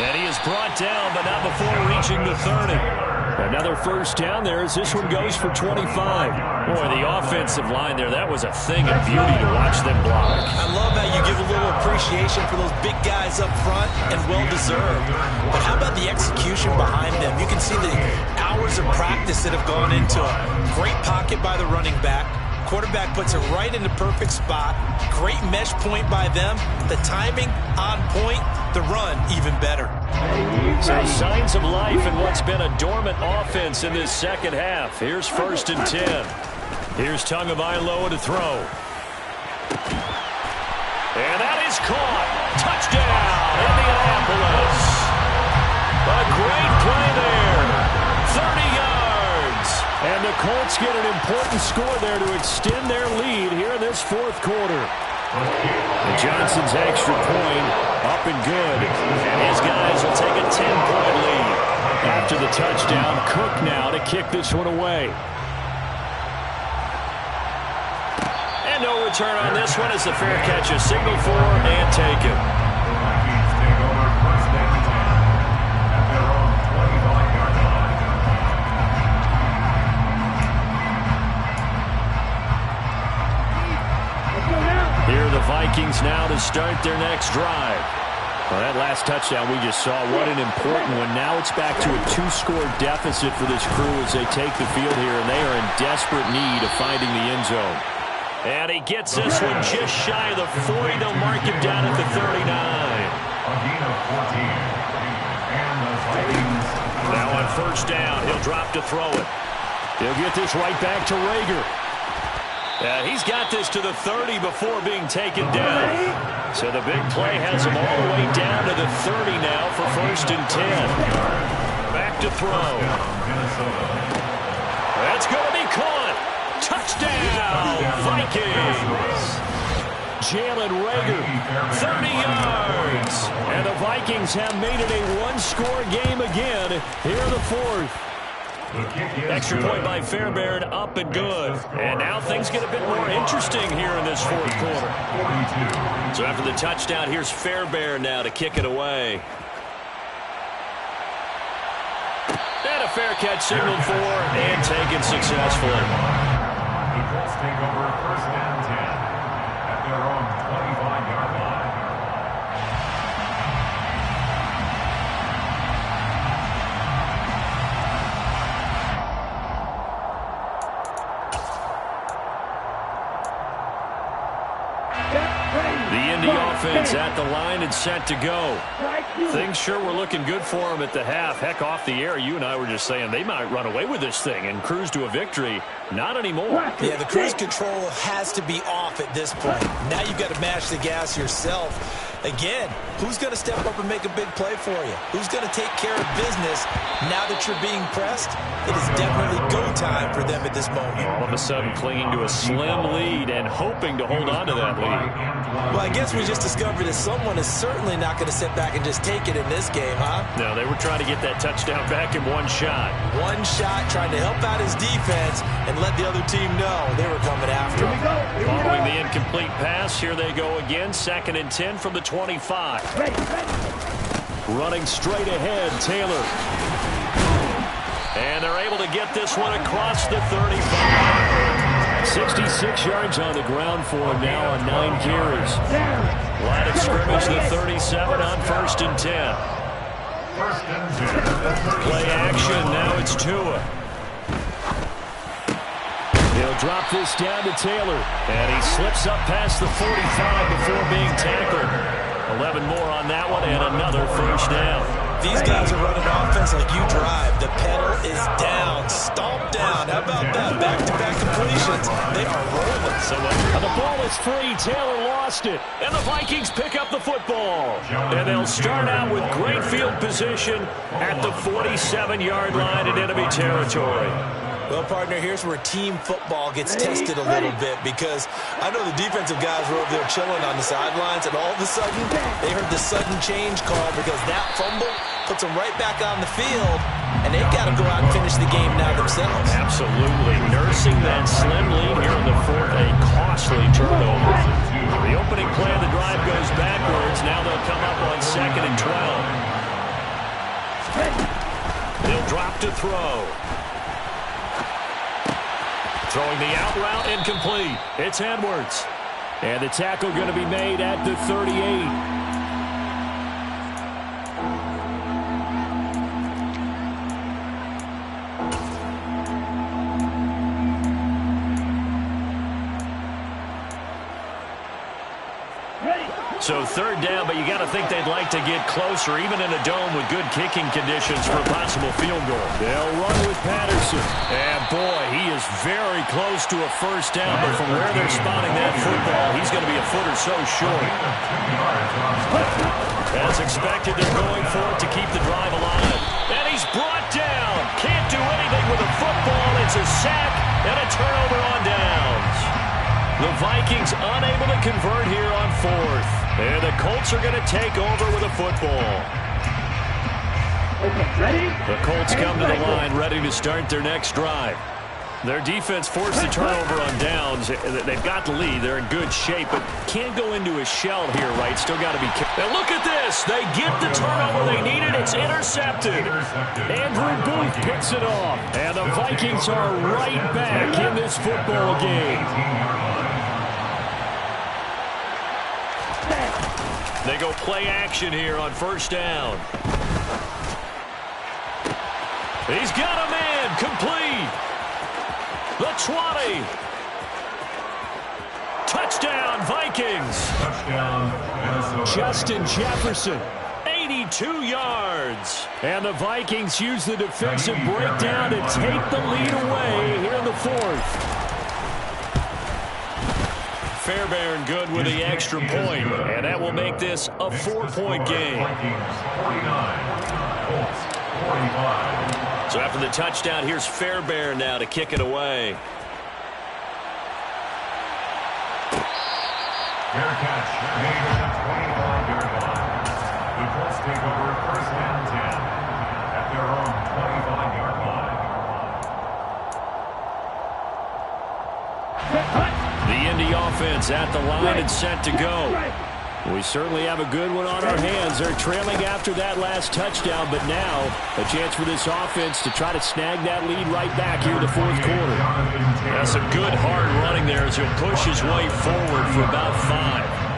[SPEAKER 3] And he is brought down, but not before reaching the 30.
[SPEAKER 6] Another 1st down there as this one goes for 25.
[SPEAKER 3] Boy, the offensive line there, that was a thing of beauty to watch them block.
[SPEAKER 4] I love how you give a little appreciation for those big guys up front, and well-deserved. But how about the execution behind them? You can see the hours of practice that have gone into a great pocket by the running back. Quarterback puts it right in the perfect spot. Great mesh point by them. The timing on point. The run even better.
[SPEAKER 3] So signs of life in what's been a dormant offense in this 2nd half. Here's 1st and 10. Here's Tagovailoa to throw. caught. Touchdown, Indianapolis. A great play there. 30 yards.
[SPEAKER 6] And the Colts get an important score there to extend their lead here in this fourth quarter. And Johnson's extra point up and good.
[SPEAKER 3] And his guys will take a 10-point lead.
[SPEAKER 6] After the touchdown, Cook now to kick this one away.
[SPEAKER 3] And no return on this one as the fair catch is signaled for and taken.
[SPEAKER 5] The Vikings take over first and 10 at their own 25-yard line.
[SPEAKER 6] Here are the Vikings now to start their next drive. Well, that last touchdown we just saw, what an important one. Now it's back to a 2-score deficit for this crew as they take the field here, and they are in desperate need of finding the end zone.
[SPEAKER 3] And he gets this one just shy of the 40. They'll mark him down at the 39.
[SPEAKER 5] A gain of 14. And the Vikings.
[SPEAKER 3] Now on first down, he'll drop to throw it.
[SPEAKER 6] He'll get this right back to Rager.
[SPEAKER 3] He's got this to the 30 before being taken down. So the big play has him all the way down to the 30 now for first and 10. Back to throw. That's going to be caught. Touchdown, Vikings.
[SPEAKER 6] Jalen Rager,
[SPEAKER 3] 30 yards.
[SPEAKER 6] And the Vikings have made it a one-score game again here in the fourth.
[SPEAKER 3] Extra point by Fairbairn, up and good. And now things get a bit more interesting here in this fourth quarter. So after the touchdown, here's Fairbairn now to kick it away. And a fair catch signaled for and taken successfully.
[SPEAKER 5] The Colts take over first and 10 at their own 25-yard line.
[SPEAKER 3] The Indy offense at the line and set to go. Things sure were looking good for them at the half. Heck, off the air, you and I were just saying they might run away with this thing and cruise to a victory. Not anymore.
[SPEAKER 4] Yeah, the cruise control has to be off at this point. Now you've got to mash the gas yourself. Again, who's going to step up and make a big play for you? Who's going to take care of business now that you're being pressed? It is definitely go time for them at this moment.
[SPEAKER 3] All of a sudden clinging to a slim lead and hoping to hold on to that lead.
[SPEAKER 4] Well, I guess we just discovered that someone is certainly not going to sit back and just take it in this game, huh?
[SPEAKER 3] No, they were trying to get that touchdown back in one shot.
[SPEAKER 4] One shot, trying to help out his defense and let the other team know they were coming after him.
[SPEAKER 3] Following the incomplete pass, here they go again. 2nd and 10 from the 25.
[SPEAKER 6] Running straight ahead, Taylor.
[SPEAKER 3] And they're able to get this one across the 35.
[SPEAKER 6] 66 yards on the ground for him now on 9 carries.
[SPEAKER 3] Line of scrimmage, the 37 on 1st and 10.
[SPEAKER 5] First and 10.
[SPEAKER 3] Play action, now it's Tua.
[SPEAKER 6] He'll drop this down to Taylor.
[SPEAKER 3] And he slips up past the 45 before being tackled. 11 more on that one and another first down.
[SPEAKER 4] These guys are running offense like you drive. The pedal is down, stomped down. How about that? Back-to-back completions. They are rolling.
[SPEAKER 3] So
[SPEAKER 6] the ball is free. Taylor lost it.
[SPEAKER 3] And the Vikings pick up the football. And they'll start out with great field position at the 47-yard line in enemy territory.
[SPEAKER 4] Well, partner, here's where team football gets tested a little bit because I know the defensive guys were over there chilling on the sidelines, and all of a sudden they heard the sudden change call because that fumble puts them right back on the field, and they've got to go out and finish the game now themselves.
[SPEAKER 3] Absolutely. Nursing that slim lead here in the fourth, a costly turnover. The opening play of the drive goes backwards. Now they'll come up on 2nd and 12. They'll drop to throw. Throwing the out route, incomplete. It's Edwards.
[SPEAKER 6] And the tackle going to be made at the 38.
[SPEAKER 3] So third down, but you got to think they'd like to get closer, even in a dome with good kicking conditions for a possible field goal.
[SPEAKER 6] They'll run with Patterson. And boy, he is very close to a first down, but from where they're spotting that football, he's going to be a foot or so short.
[SPEAKER 3] As expected, they're going for it to keep the drive alive. And he's brought down. Can't do anything with a football. It's a sack and a turnover on downs. The Vikings unable to convert here on fourth. And the Colts are going to take over with a football.
[SPEAKER 7] Okay, ready?
[SPEAKER 3] The Colts come to the line ready to start their next drive. Their defense forced the turnover on downs. They've got the lead. They're in good shape, but can't go into a shell here, right? Still got to be careful. And look at this. They get the turnover they needed. It's intercepted.
[SPEAKER 6] Andrew Booth picks it off. And the Vikings are right back in this football game.
[SPEAKER 3] They go play action here on first down. He's got a man. Complete. The 20. Touchdown, Vikings.
[SPEAKER 5] Touchdown, Minnesota.
[SPEAKER 6] Justin Jefferson.
[SPEAKER 3] 82 yards.
[SPEAKER 6] And the Vikings use the defensive breakdown to take the lead away here in the fourth.
[SPEAKER 3] Fairbairn good with the extra point, and that will make this a 4-point game.
[SPEAKER 5] Vikings 49, Colts 45.
[SPEAKER 3] So after the touchdown, here's Fairbairn now to kick it away.
[SPEAKER 5] Fair catch made at the 25-yard line. The Colts take over first and 10 at their own 25-yard line.
[SPEAKER 6] The Indy offense at the line and set to go. We certainly have a good one on our hands. They're trailing after that last touchdown, but now a chance for this offense to try to snag that lead right back here in the fourth quarter.
[SPEAKER 3] That's some good hard running there as he'll push his way forward for about 5.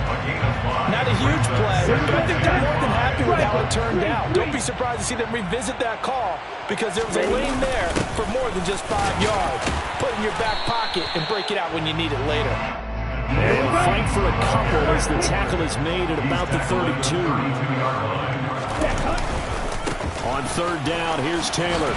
[SPEAKER 4] Not a huge play, but I think they're more than happy with how it turned out. Don't be surprised to see them revisit that call because there was a lane there for more than just 5 yards. Put it in your back pocket and break it out when you need it later.
[SPEAKER 6] And they'll fight for a couple as the tackle is made at about the 32. On third down, here's Taylor.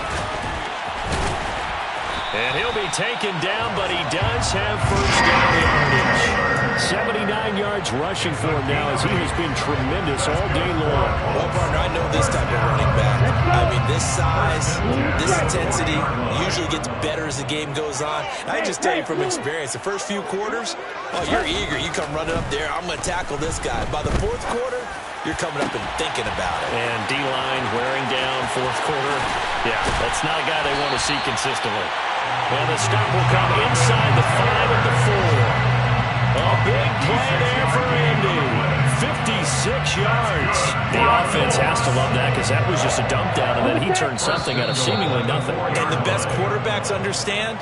[SPEAKER 3] And he'll be taken down, but he does have first down yardage.
[SPEAKER 6] 79 yards rushing for him now as he has been tremendous all day long.
[SPEAKER 4] Well, partner, I know this type of running back. I mean, this size, this intensity usually gets better as the game goes on. I just tell you from experience, the first few quarters, oh, you're eager. You come running up there, I'm going to tackle this guy. By the fourth quarter, you're coming up and thinking about it.
[SPEAKER 3] And D-line wearing down fourth quarter. Yeah, that's not a guy they want to see consistently. And the stop will come inside the 5 at the 4. A big play there for Indy. 56 yards. The offense has to love that because that was just a dump down, and then he turned something out of seemingly nothing.
[SPEAKER 4] And the best quarterbacks understand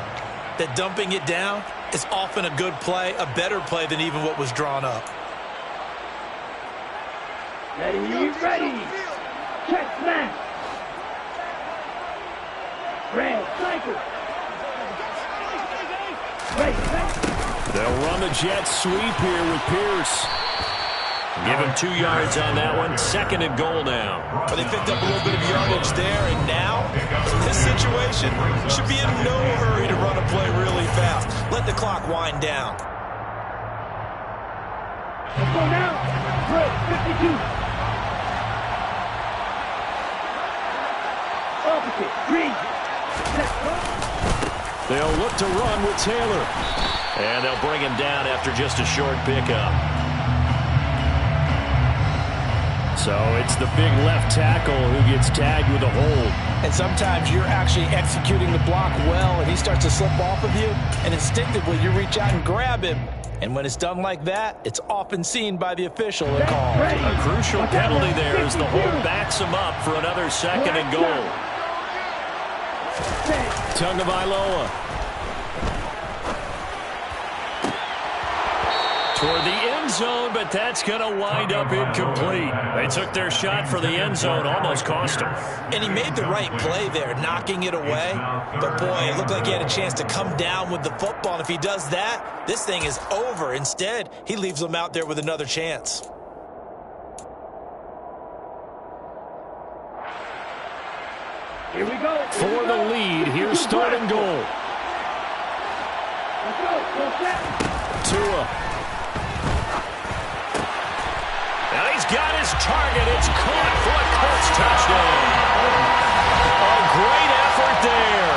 [SPEAKER 4] that dumping it down is often a good play, a better play than even what was drawn up.
[SPEAKER 7] Ready. Check smash. Red cycle.
[SPEAKER 6] They'll run the jet sweep here with Pierce.
[SPEAKER 3] Give him 2 yards on that one. Second and goal now.
[SPEAKER 4] But they picked up a little bit of yardage there, and now, in this situation, should be in no hurry to run a play really fast. Let the clock wind down.
[SPEAKER 7] Let's go now. Red 52. Opposite. Green.
[SPEAKER 6] They'll look to run with Taylor.
[SPEAKER 3] And they'll bring him down after just a short pickup.
[SPEAKER 6] So it's the big left tackle who gets tagged with a hold.
[SPEAKER 4] And sometimes you're actually executing the block well, and he starts to slip off of you, and instinctively you reach out and grab him. And when it's done like that, it's often seen by the official and called.
[SPEAKER 3] A crucial penalty there as the hold backs him up for another second and goal.
[SPEAKER 6] Tagovailoa.
[SPEAKER 3] Toward the end zone, but that's going to wind up incomplete. They took their shot for the end zone, almost cost him.
[SPEAKER 4] And he made the right play there, knocking it away. But, boy, it looked like he had a chance to come down with the football. And if he does that, this thing is over. Instead, he leaves them out there with another chance.
[SPEAKER 7] Here we go.
[SPEAKER 6] For the lead, here's third and goal.
[SPEAKER 7] Let's go. Go set.
[SPEAKER 6] Tua.
[SPEAKER 3] Now he's got his target. It's caught for a Colts touchdown. A great effort there.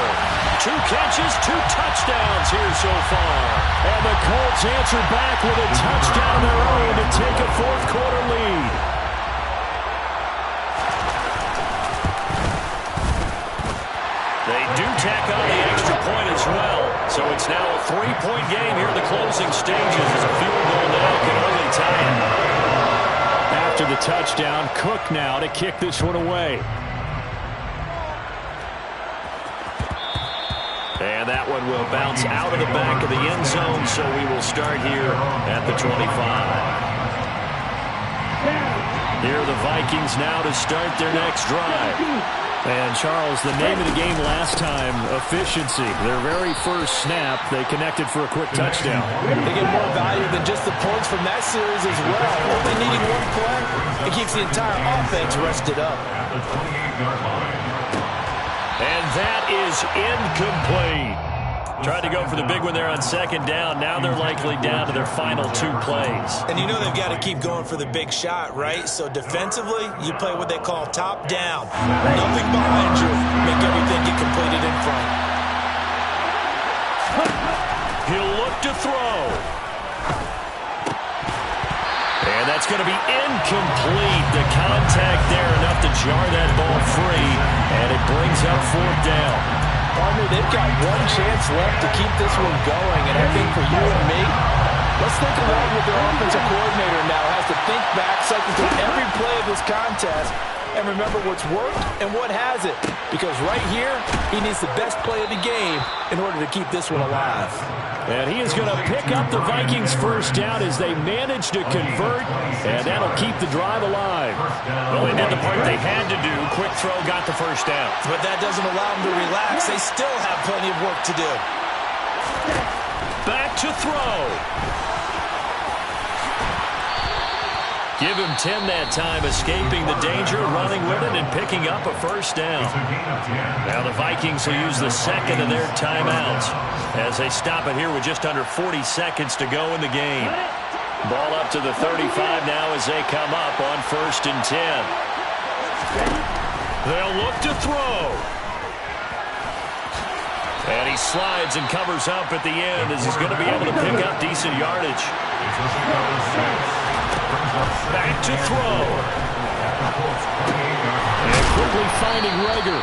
[SPEAKER 3] 2 catches, 2 touchdowns here so far.
[SPEAKER 6] And the Colts answer back with a touchdown of their own to take a fourth quarter lead.
[SPEAKER 3] They do tack on the extra point as well. So it's now a 3-point game here in the closing stages as a field goal now can only tie it.
[SPEAKER 6] After the touchdown, Cook now to kick this one away.
[SPEAKER 3] And that one will bounce out of the back of the end zone, so we will start here at the 25. Here are the Vikings now to start their next drive.
[SPEAKER 6] And, Charles, the name of the game last time, efficiency. Their very first snap, they connected for a quick touchdown.
[SPEAKER 4] They get more value than just the points from that series as well. Only needing one play, it keeps the entire offense rested up.
[SPEAKER 3] And that is incomplete. Tried to go for the big one there on second down. Now they're likely down to their final 2 plays.
[SPEAKER 4] And you know they've got to keep going for the big shot, right? So defensively, you play what they call top down. Nothing behind you. Make everything get completed in front.
[SPEAKER 3] He'll look to throw. And that's going to be incomplete. The contact there enough to jar that ball free. And it brings up 4th down.
[SPEAKER 4] Partner, they've got one chance left to keep this one going. And I think for you and me, let's think along with their offensive coordinator now. Has to think back, cycle through every play of this contest, and remember what's worked and what hasn't. Because right here, he needs the best play of the game in order to keep this one alive.
[SPEAKER 6] And he is going to pick up the Vikings' first down as they manage to convert, and that'll keep the drive alive.
[SPEAKER 3] Well, they did the part they had to do. Quick throw got the first down.
[SPEAKER 4] But that doesn't allow them to relax. They still have plenty of work to do.
[SPEAKER 3] Back to throw. Give him 10 that time, escaping the danger, running with it, and picking up a first down. Now the Vikings will use the second of their timeouts as they stop it here with just under 40 seconds to go in the game. Ball up to the 35 now as they come up on 1st and 10. They'll look to throw. And he slides and covers up at the end as he's going to be able to pick up decent yardage. Back to throw.
[SPEAKER 6] And quickly finding Reagor.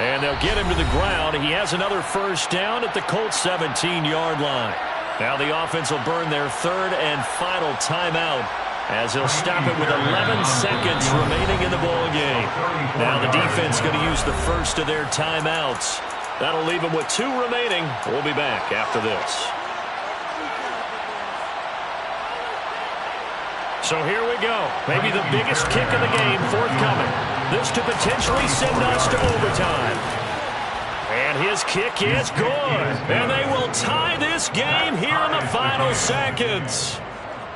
[SPEAKER 3] And they'll get him to the ground. He has another first down at the Colts 17-yard line. Now the offense will burn their 3rd and final timeout as they'll stop it with 11 seconds remaining in the ball game. Now the defense going to use the first of their timeouts. That'll leave them with 2 remaining. We'll be back after this. So here we go. Maybe the biggest kick of the game forthcoming. This to potentially send us to overtime. And his kick is good. And they will tie this game here in the final seconds.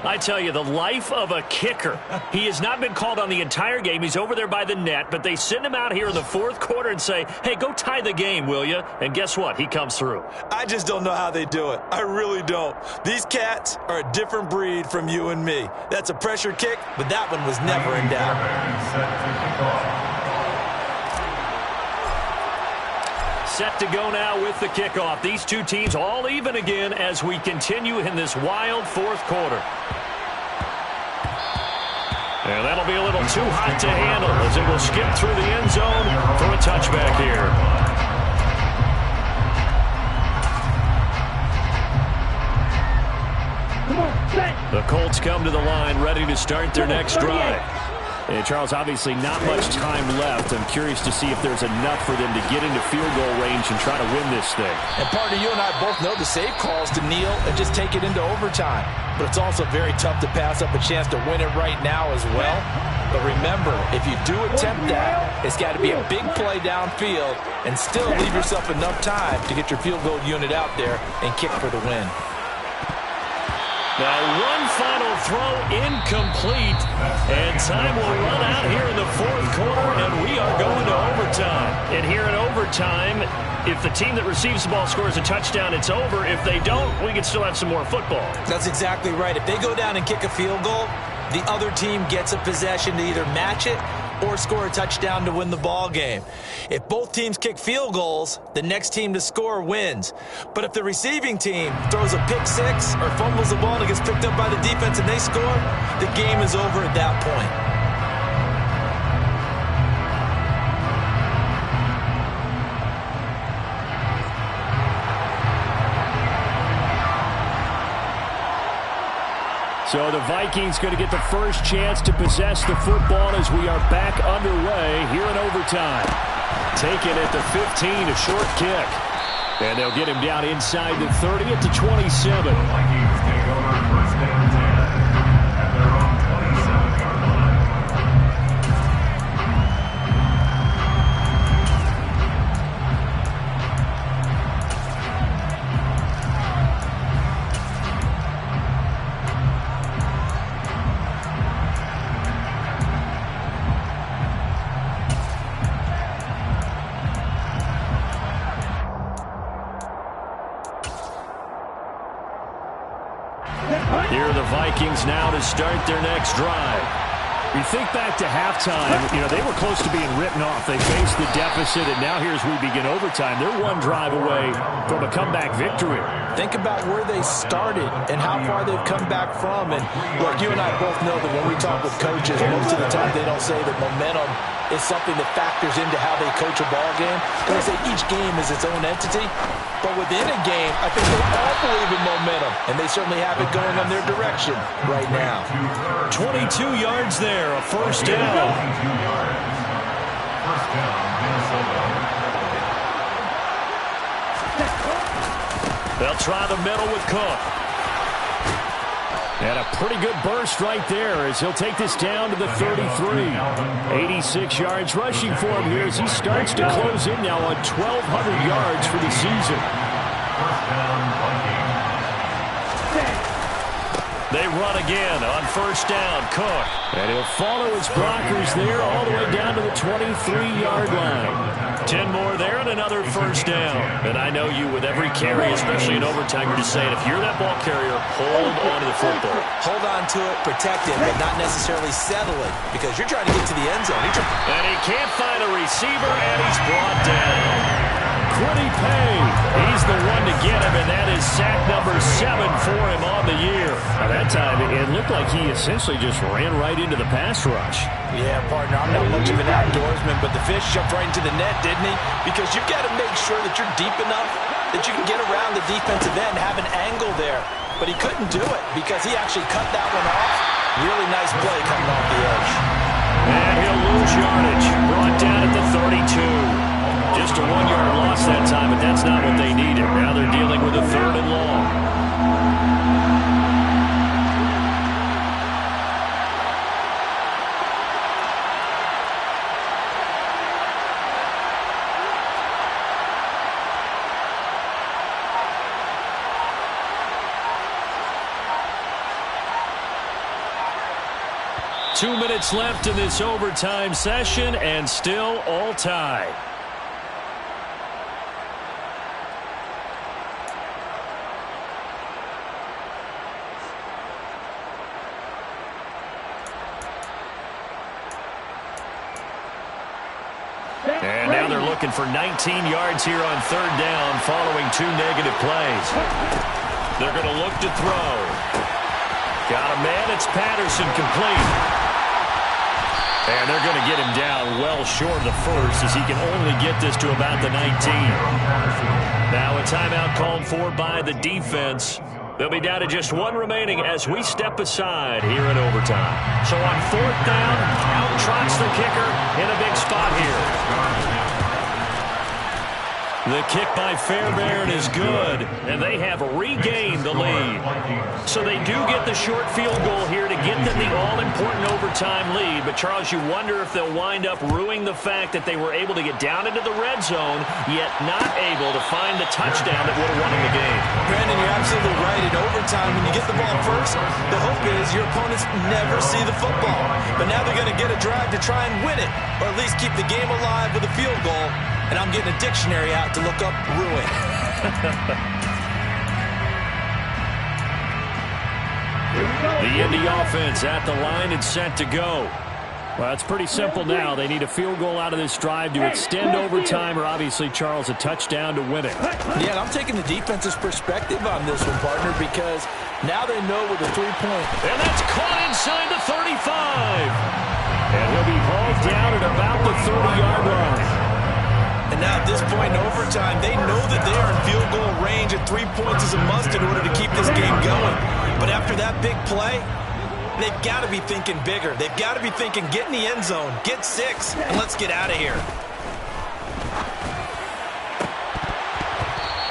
[SPEAKER 3] I tell you, the life of a kicker. He has not been called on the entire game. He's over there by the net, but they send him out here in the 4th quarter and say, hey, go tie the game, will you? And guess what? He comes through.
[SPEAKER 4] I just don't know how they do it. I really don't. These cats are a different breed from you and me. That's a pressure kick, but that one was never in doubt.
[SPEAKER 3] Set to go now with the kickoff. These 2 teams all even again as we continue in this wild 4th quarter. And that'll be a little too hot to handle as it will skip through the end zone for a touchback here. The Colts come to the line ready to start their next drive.
[SPEAKER 6] And Charles, obviously not much time left. I'm curious to see if there's enough for them to get into field goal range and try to win this thing.
[SPEAKER 4] And partner, you and I both know the safe calls to kneel and just take it into overtime. But it's also very tough to pass up a chance to win it right now as well. But remember, if you do attempt that, it's got to be a big play downfield and still leave yourself enough time to get your field goal unit out there and kick for the win.
[SPEAKER 3] Now one final throw incomplete, and time will run out here in the 4th quarter, and we are going to overtime. And here in overtime, if the team that receives the ball scores a touchdown, it's over. If they don't, we can still have some more football.
[SPEAKER 4] That's exactly right. If they go down and kick a field goal, the other team gets a possession to either match it or score a touchdown to win the ball game. If both teams kick field goals, the next team to score wins. But if the receiving team throws a pick six or fumbles the ball and it gets picked up by the defense and they score, the game is over at that point.
[SPEAKER 6] So the Vikings going to get the first chance to possess the football as we are back underway here in overtime. Taken at the 15, a short kick. And they'll get him down inside the 30 at the 27.
[SPEAKER 5] The Vikings take over first and 10 at their own 27-yard line.
[SPEAKER 6] Here are the Vikings now to start their next drive. You think back to halftime, they were close to being written off. They faced the deficit, and now here as we begin overtime, they're one drive away from a comeback victory.
[SPEAKER 4] Think about where they started and how far they've come back from. And look, you and I both know that when we talk with coaches, most of the time they don't say that momentum is something that factors into how they coach a ball game. They say each game is its own entity. But within a game, I think they all believe in momentum, and they certainly have it going in their direction right now.
[SPEAKER 3] 22 yards there, a first down.
[SPEAKER 5] 22 yards. First down, Minnesota.
[SPEAKER 3] They'll try the middle with Cook. And a pretty good burst right there as he'll take this down to the 33. 86 yards rushing for him here as he starts to close in now on 1,200 yards for the season.
[SPEAKER 5] First down, Vikings.
[SPEAKER 3] They run again on first down, Cook.
[SPEAKER 6] And he'll follow his blockers there all the way down to the 23-yard line.
[SPEAKER 3] 10 more there and another first down. And I know you with every carry, especially in overtime, you're just saying if you're that ball carrier, hold on to the football.
[SPEAKER 4] Hold on to it, protect it, but not necessarily settle it because you're trying to get to the end zone.
[SPEAKER 3] And he can't find a receiver, and he's brought down.
[SPEAKER 6] Quiddy Pay, he's the one to get him, and that is sack number 7 for him on the year. Now that time, it looked like he essentially just ran right into the pass rush.
[SPEAKER 4] Yeah, partner, I'm not much of an outdoorsman, but the fish jumped right into the net, didn't he? Because you've got to make sure that you're deep enough that you can get around the defensive end, have an angle there. But he couldn't do it because he actually cut that one off. Really nice play coming off the edge.
[SPEAKER 3] And he'll lose yardage. Brought down at the 32. Just a 1-yard loss that time, but that's not what they needed. Now they're dealing with a 3rd and long. Two minutes left in this overtime session, and still all tied. And now they're looking for 19 yards here on 3rd down following 2 negative plays. They're going to look to throw. Got a man. It's Patterson, complete. And they're going to get him down well short of the first as he can only get this to about the 19. Now a timeout called for by the defense. They'll be down to just 1 remaining as we step aside here in overtime. So on 4th down, out trots the kicker in a big spot here. The kick by Fairbairn is good, and they have regained the lead. So they do get the short field goal here to get them the all-important overtime lead. But, Charles, you wonder if they'll wind up ruining the fact that they were able to get down into the red zone, yet not able to find the touchdown that would have won them the game.
[SPEAKER 4] Brandon, you're absolutely right. In overtime, when you get the ball first, the hope is your opponents never see the football. But now they're going to get a drive to try and win it, or at least keep the game alive with a field goal. and I'm getting a dictionary out to look up ruin.
[SPEAKER 6] The Indy offense at the line and set to go. Well, it's pretty simple now. They need a field goal out of this drive to extend overtime or obviously, Charles, a touchdown to win it.
[SPEAKER 4] Yeah, and I'm taking the defense's perspective on this one, partner, because now they know with a 3-point.
[SPEAKER 3] And that's caught inside the 35. And he'll be hauled down at about the 30-yard line.
[SPEAKER 4] And now at this point in overtime, they know that they are in field goal range, and 3 points is a must in order to keep this game going. But after that big play, they've got to be thinking bigger. They've got to be thinking, get in the end zone, get 6, and let's get out of here.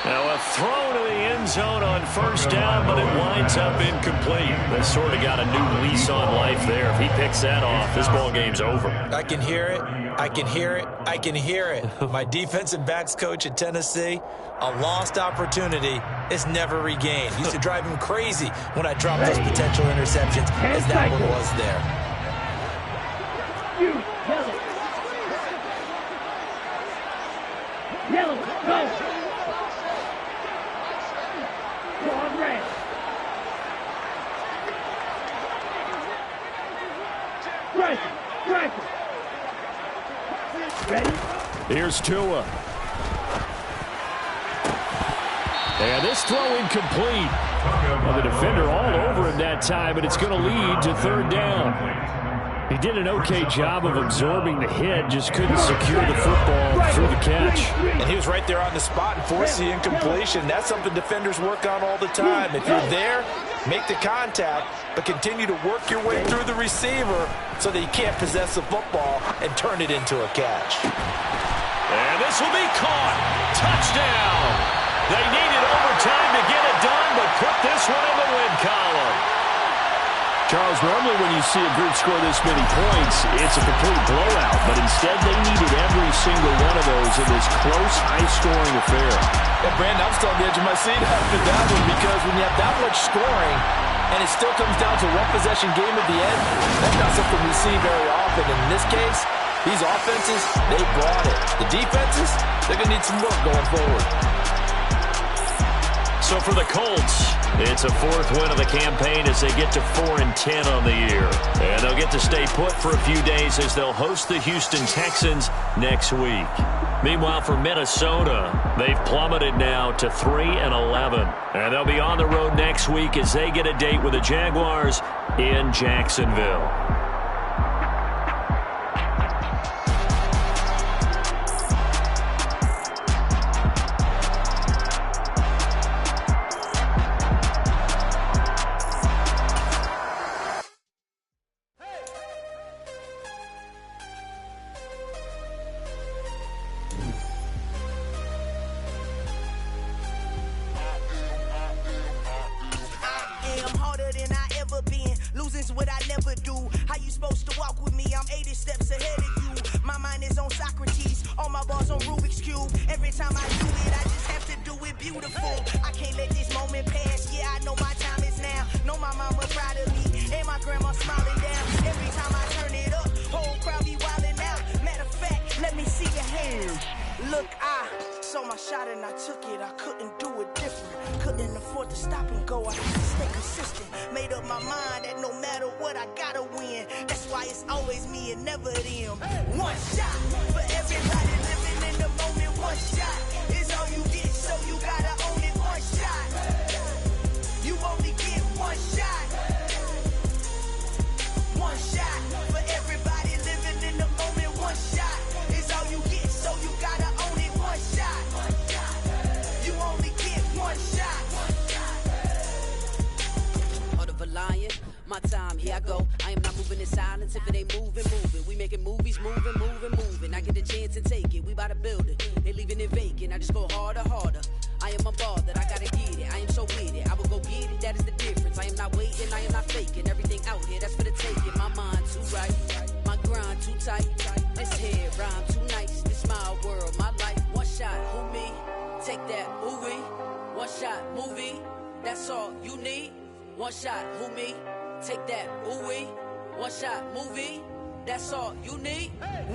[SPEAKER 3] Now a throw to the end zone on first down, but it winds up incomplete. They sort of got a new lease on life there. If he picks that off, this ball game's over.
[SPEAKER 4] I can hear it. I can hear it. I can hear it. My defensive backs coach at Tennessee, a lost opportunity is never regained. Used to drive him crazy when I dropped those potential interceptions, as that one was there.
[SPEAKER 7] You, yellow. Yellow, go. Go on, red. Strike. Ready?
[SPEAKER 6] Here's Tua. And this throw incomplete. Well, the defender all over him that time, but it's going to lead to third down. He did an okay job of absorbing the hit, just couldn't secure the football through the catch.
[SPEAKER 4] And he was right there on the spot and forced the incompletion. That's something defenders work on all the time. If you're there, make the contact, but continue to work your way through the receiver so that you can't possess the football and turn it into a catch.
[SPEAKER 3] And this will be caught. Touchdown. They needed overtime to get it done, but put this one in the win column.
[SPEAKER 6] Charles, normally when you see a group score this many points, it's a complete blowout, but instead they needed every single one of those in this close, high-scoring affair.
[SPEAKER 4] Yeah, Brandon, I'm still on the edge of my seat after that one, because when you have that much scoring and it still comes down to one possession game at the end, that's not something we see very often. And in this case, these offenses, they brought it. The defenses, they're going to need some work going forward.
[SPEAKER 3] So for the Colts, it's a 4th win of the campaign as they get to 4-10 on the year. And they'll get to stay put for a few days as they'll host the Houston Texans next week. Meanwhile, for Minnesota, they've plummeted now to 3-11. And they'll be on the road next week as they get a date with the Jaguars in Jacksonville.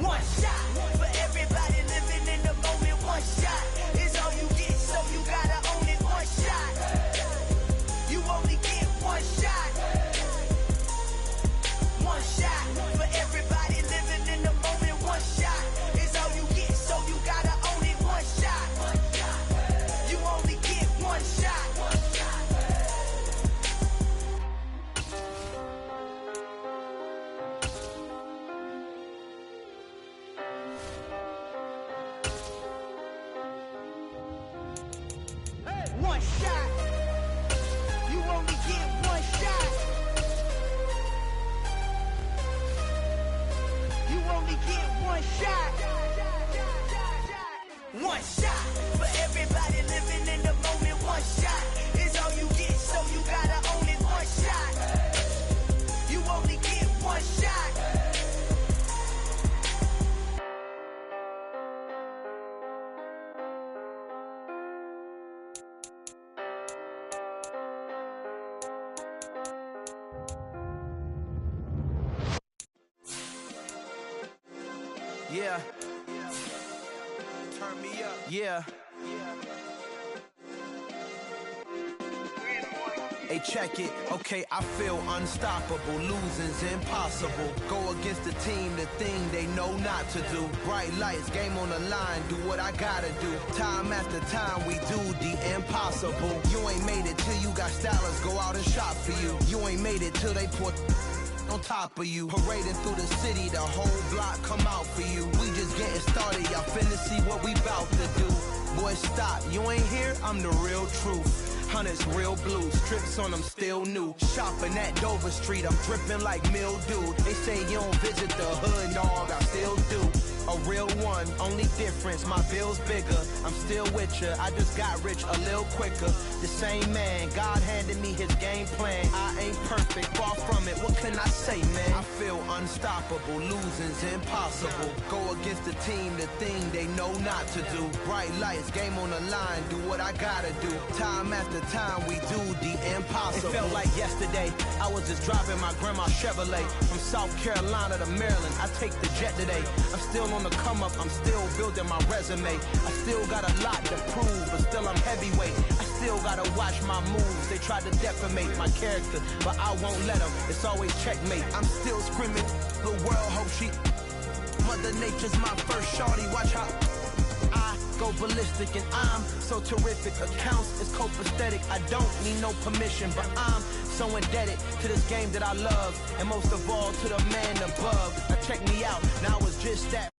[SPEAKER 1] One shot for everybody living in the moment. one shot. You only get one shot. You only get one shot. One shot for everybody living in the moment. One shot is all you get, so you gotta own it. One shot. You only get one shot. Yeah. Turn me up. Yeah. Hey, check it. Okay, I feel unstoppable. Losing's impossible. Go against the team, the thing they know not to do. Bright lights, game on the line. Do what I gotta do. Time after time, we do the impossible. You ain't made it till you got stylists go out and shop for you. You ain't made it till they put on top of you. Parading through the city, the whole block come out for you. We just getting started, y'all finna see what we bout to do. Boy, stop, you ain't here, I'm the real truth. Hunters, real blue, strips on them still new. Shopping at Dover Street, I'm dripping like mildew. They say you don't visit the hood, dog, I still do. A real one, only difference, my bill's bigger. I'm still with ya, I just got rich a little quicker. The same man, God handed me his game plan. I ain't perfect, far from it, what can I say, man? I feel unstoppable, losing's impossible. Go against the team, the thing they know not to do. Bright lights, game on the line, do what I gotta do. Time after time, we do the impossible. It felt like yesterday, I was just driving my grandma's Chevrolet. From South Carolina to Maryland, I take the jet today. I'm still on the come up, I'm still building my resume. I still got a lot to prove, but still I'm heavyweight. I still gotta watch my moves. They tried to defamate my character, but I won't let them. It's always checkmate. I'm still screaming, the world hope she. Mother Nature's my first shorty. Watch how I go ballistic, and I'm so terrific. Accounts is copacetic. I don't need no permission, but I'm so indebted to this game that I love, and most of all to the man above. Now check me out. Now I was just that.